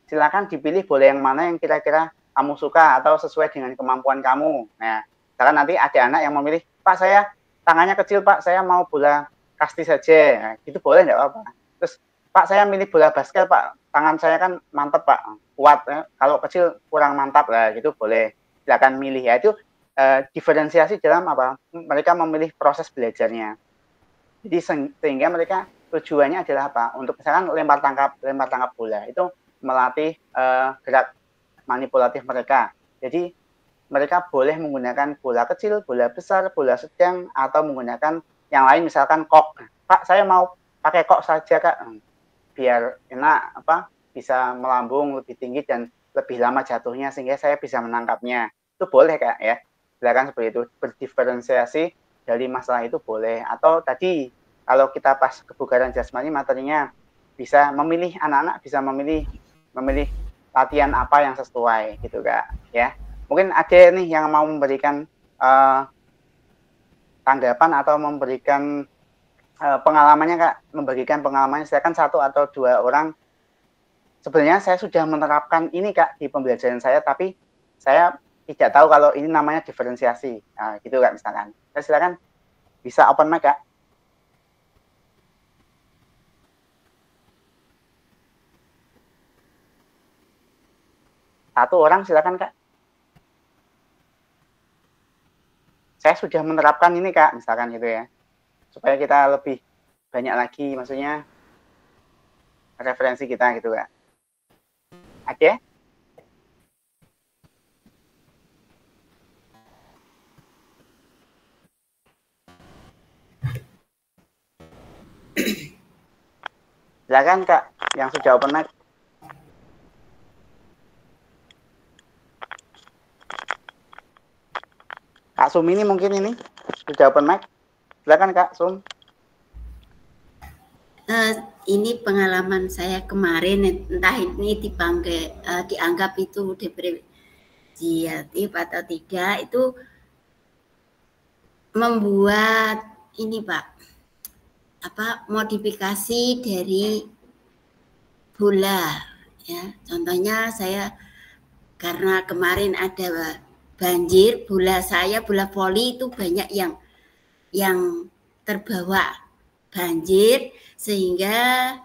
Silakan dipilih bola yang mana yang kira-kira kamu suka atau sesuai dengan kemampuan kamu. Nah, misalkan nanti ada anak yang memilih, Pak, saya tangannya kecil, Pak, saya mau bola kasti saja. Nah, itu boleh nggak apa-apa. Terus Pak, saya milih bola basket, Pak. Tangan saya kan mantap, Pak. Kuat. Ya. Kalau kecil kurang mantap lah, gitu boleh. Silakan milih ya. Itu diferensiasi dalam apa? Mereka memilih proses belajarnya. Jadi sehingga mereka tujuannya adalah apa? Untuk misalkan lempar tangkap bola. Itu melatih gerak manipulatif mereka. Jadi mereka boleh menggunakan bola kecil, bola besar, bola sedang, atau menggunakan yang lain misalkan kok. Pak, saya mau pakai kok saja Kak, biar enak bisa melambung lebih tinggi dan lebih lama jatuhnya sehingga saya bisa menangkapnya. Itu boleh Kak ya. Silakan seperti itu, berdiferensiasi dari masalah itu boleh. Atau tadi kalau kita pas kebugaran jasmani materinya bisa memilih, anak-anak bisa memilih latihan apa yang sesuai gitu Kak ya. Mungkin ada nih yang mau memberikan tanggapan atau memberikan pengalamannya Kak, membagikan pengalamannya. Silakan 1 atau 2 orang. Sebenarnya saya sudah menerapkan ini Kak di pembelajaran saya, tapi saya tidak tahu kalau ini namanya diferensiasi. Nah, gitu Kak misalkan. Silakan bisa open mic Kak. Satu orang silakan Kak. Saya sudah menerapkan ini Kak, misalkan gitu ya. Supaya kita lebih banyak lagi, maksudnya referensi kita gitu Kak. Oke? Silakan Kak, yang sudah open mic. Kak Sum ini mungkin ini sudah open mic. Silakan Kak Sum. Ini pengalaman saya kemarin, entah ini dianggap itu depresiatif atau tidak, itu membuat ini Pak, modifikasi dari bola ya. Contohnya saya karena kemarin ada banjir, bola voli itu banyak yang terbawa banjir sehingga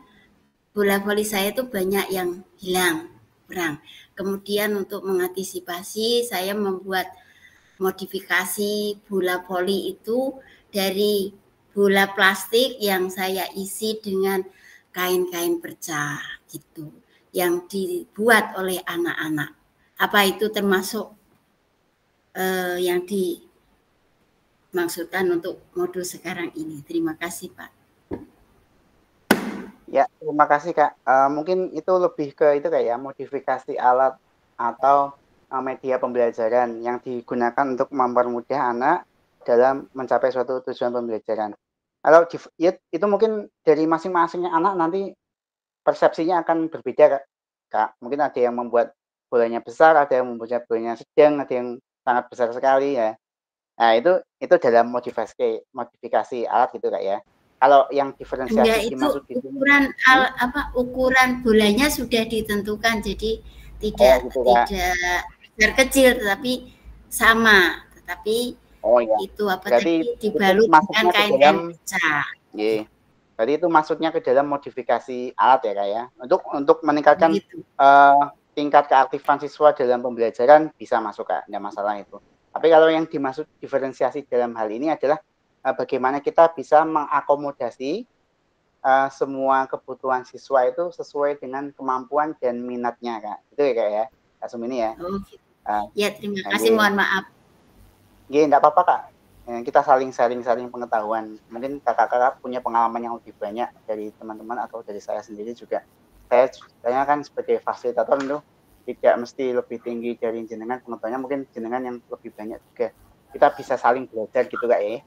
bola voli saya itu banyak yang hilang, kurang. Kemudian untuk mengantisipasi saya membuat modifikasi bola voli itu dari bola plastik yang saya isi dengan kain-kain perca gitu, yang dibuat oleh anak-anak. Apa itu termasuk yang dimaksudkan untuk modul sekarang ini? Terima kasih Pak. Ya, terima kasih Kak. Mungkin itu lebih ke itu kayak modifikasi alat atau media pembelajaran yang digunakan untuk mempermudah anak dalam mencapai suatu tujuan pembelajaran. Kalau itu mungkin dari masing-masingnya anak nanti persepsinya akan berbeda Kak. Mungkin ada yang membuat bolanya besar, ada yang membuat bolanya sedang, ada yang sangat besar sekali ya. Nah, itu dalam modifikasi alat gitu Kak ya. Kalau yang diferensiasi dimaksud ukuran bolanya sudah ditentukan, jadi tidak besar kecil tetapi sama, tetapi itu tadi dibalut dengan kain-kain perca. Iya. Berarti itu masuknya ke dalam modifikasi alat ya Kak ya. Untuk meningkatkan tingkat keaktifan siswa dalam pembelajaran bisa masuk Kak, tidak masalah itu. Tapi kalau yang dimaksud diferensiasi dalam hal ini adalah bagaimana kita bisa mengakomodasi semua kebutuhan siswa itu sesuai dengan kemampuan dan minatnya Kak. Itu ya Kak ya, Kak Sum ini ya. Ya, terima kasih, mohon maaf. Iya, enggak apa-apa Kak. Kita saling pengetahuan. Mungkin kakak-kakak punya pengalaman yang lebih banyak dari teman-teman atau dari saya sendiri juga. Saya kan sebagai fasilitator itu tidak mesti lebih tinggi dari jenengan pengetahuannya, mungkin jenengan yang lebih banyak juga. Kita bisa saling belajar gitu Kak ya.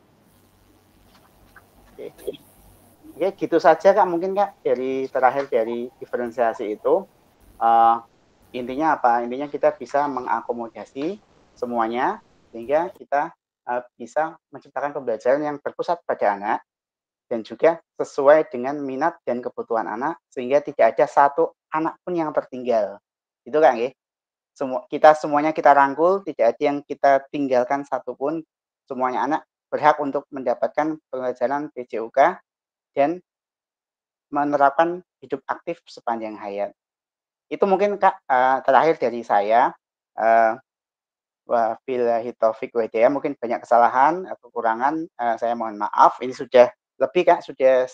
Oke, gitu saja Kak mungkin Kak terakhir dari diferensiasi itu. Intinya apa? Intinya kita bisa mengakomodasi semuanya sehingga kita bisa menciptakan pembelajaran yang berpusat pada anak dan juga sesuai dengan minat dan kebutuhan anak sehingga tidak ada satu anak pun yang tertinggal. Itu Kak nggih. Semuanya kita rangkul, tidak ada yang kita tinggalkan satupun. Semuanya anak berhak untuk mendapatkan pelajaran PJUK dan menerapkan hidup aktif sepanjang hayat. Itu mungkin Kak terakhir dari saya. Wabillahi taufik wa hidayah, mungkin banyak kesalahan atau kekurangan, saya mohon maaf. Ini sudah lebih Kak, sudah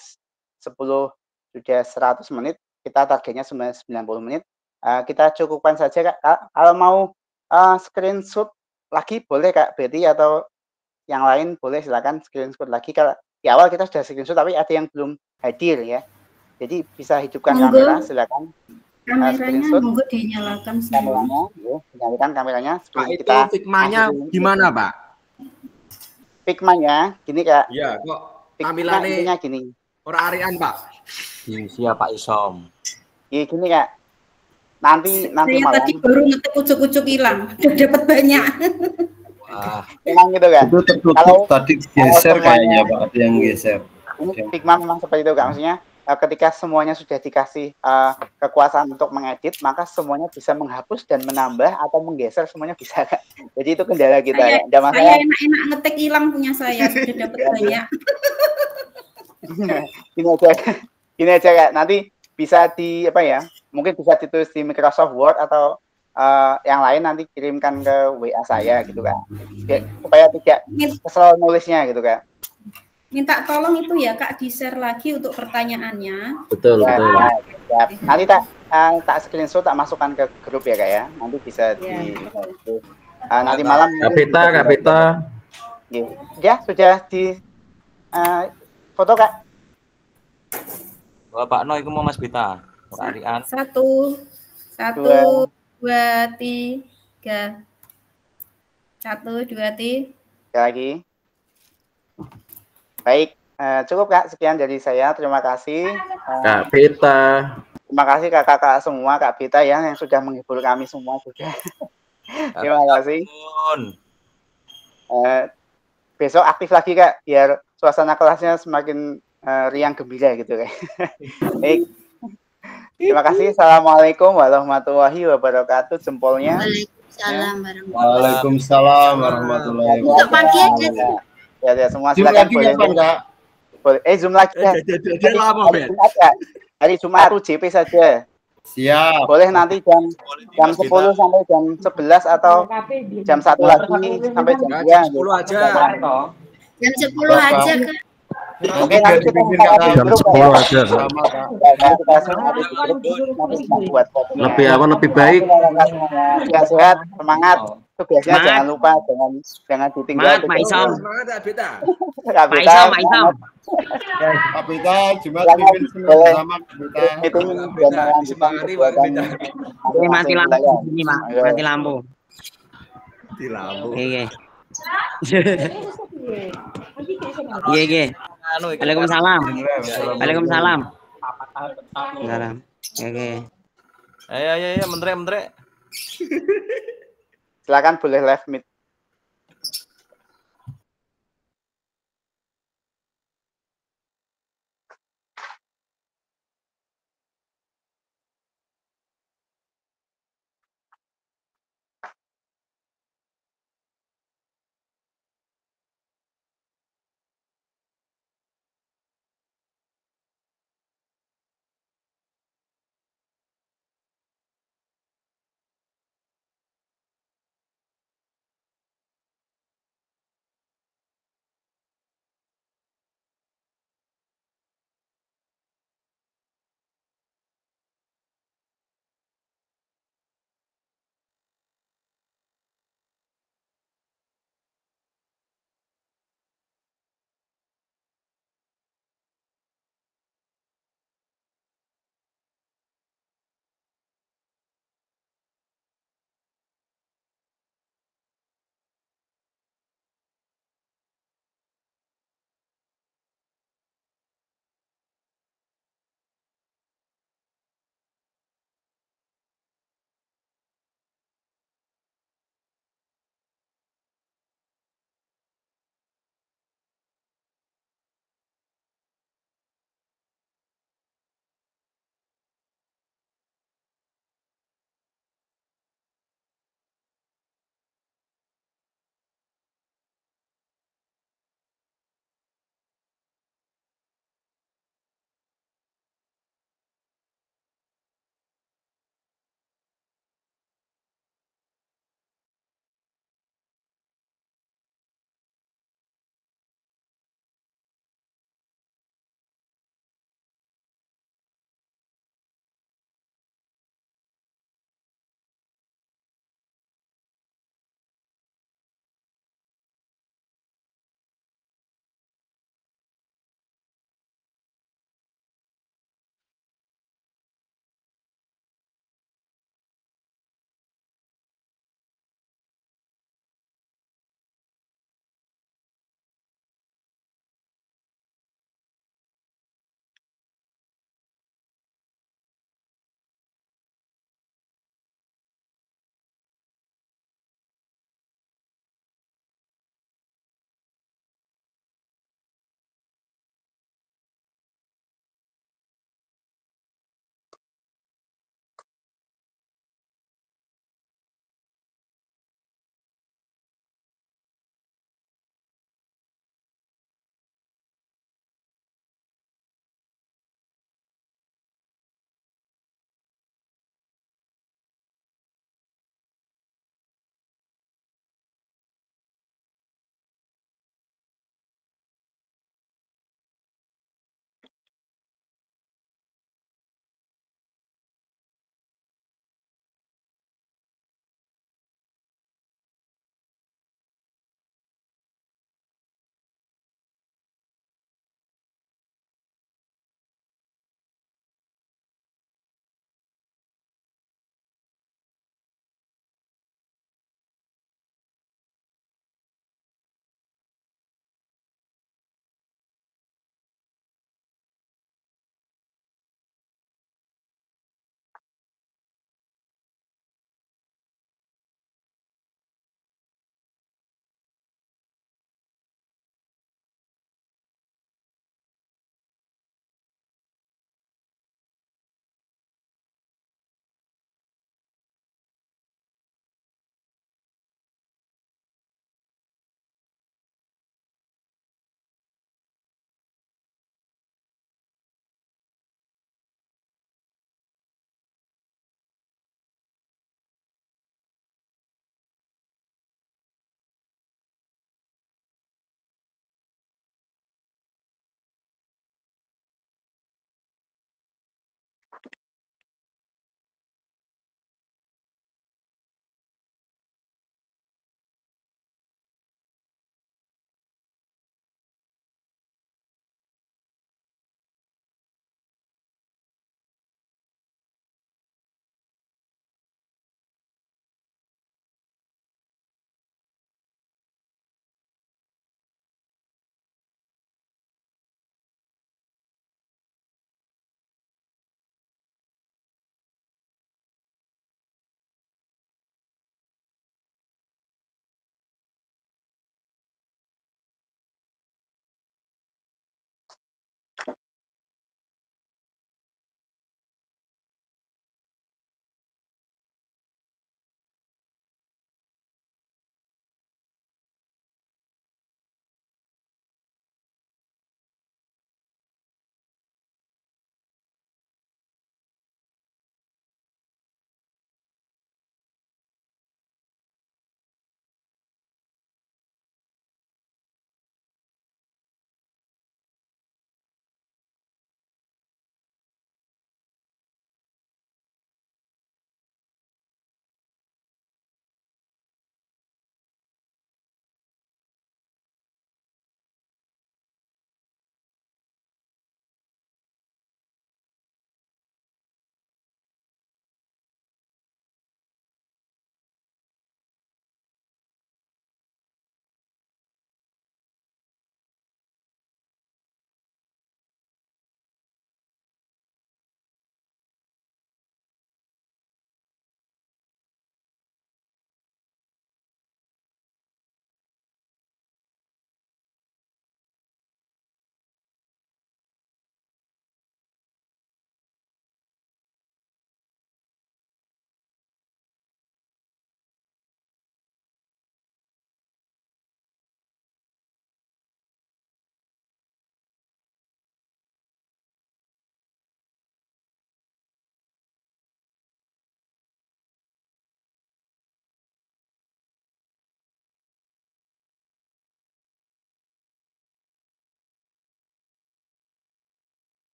100 menit. Kita targetnya 90 menit. Kita cukupkan saja Kak. Kalau mau screenshot lagi boleh Kak Betty atau yang lain boleh silakan screenshot lagi. Kalau di awal kita sudah screenshot tapi ada yang belum hadir ya. Jadi bisa hidupkan Monggo. kamera, silakan. Kameranya Screenshot monggo dinyalakan semua. kameranya, ya, nyalakan kameranya. Pak, itu Kita Figma-nya gimana, Pak? Figma-nya gini Kak. Iya, kok Figma tampilannya intinya gini. ora arian, Pak. Siapa Isom? Iya gini Kak. Nanti Saya malam. tadi baru ngetik ucuk-ucuk hilang, udah dapat banyak. Wah, Memang gitu Kak. Itu tertutup Kalau tadi geser kayaknya Pak, ada yang geser. ini Figma memang seperti itu Kak. Maksudnya ketika semuanya sudah dikasih kekuasaan untuk mengedit, maka semuanya bisa menghapus dan menambah atau menggeser, semuanya bisa Kak. Jadi itu kendala kita. Saya, Nggak masalah. saya enak-enak ngetik hilang punya saya, sudah dapat banyak. Gini aja Kak. Nanti bisa di apa ya? Mungkin bisa ditulis di Microsoft Word atau yang lain nanti kirimkan ke WA saya gitu Kak. Supaya tidak kesel nulisnya gitu Kak. Minta tolong itu ya Kak di-share lagi untuk pertanyaannya. Betul, Ya, betul. ya. Nanti tak screenshot, tak masukkan ke grup ya Kak ya. Nanti bisa di nanti malam Kak Pita. Ya, sudah di foto Kak. Bapak No, itu mau Mas Bita. Arian. 1, 2, 3. 1, 2, 3. Lagi. Baik, cukup Kak, sekian dari saya. Terima kasih. Kak Pita. Terima kasih kakak-kakak semua, Kak Pita ya yang sudah menghibur kami semua juga. Terima kasih. Besok aktif lagi Kak, biar suasana kelasnya semakin riang gembira gitu Kak. Baik. Terima kasih. Assalamualaikum warahmatullahi wabarakatuh. Jempolnya. Waalaikumsalam warahmatullahi wabarakatuh. Untuk pagi aja. Ya, semua Zoom silakan lagi boleh. kapan, Kak? Boleh. Zoom lagi. Hari Jumat JP saja. Siap. Boleh nanti jam 10 sampai jam 11 atau jam 1 lagi sampai jam 2. Jam 10 aja. Jam 10 aja Kak. Oke, nanti kita Jam 10 aja. Lebih baik. Sehat, semangat. Itu biasanya jangan lupa, jangan ditinggal. Semangat, Pak Isom. Semangat ya, Beta. Pak Isom, Pak Isom. Pak Bita, Jumat pimpin bersama Bita. Semangati Pak Beta. Oke, mati lampu di sini, Pak. Mati lampu. Di lampu. Oke. Iya. Waalaikumsalam. Waalaikumsalam. Salam. Oke. Ayo, Menteri. Silakan boleh live meet.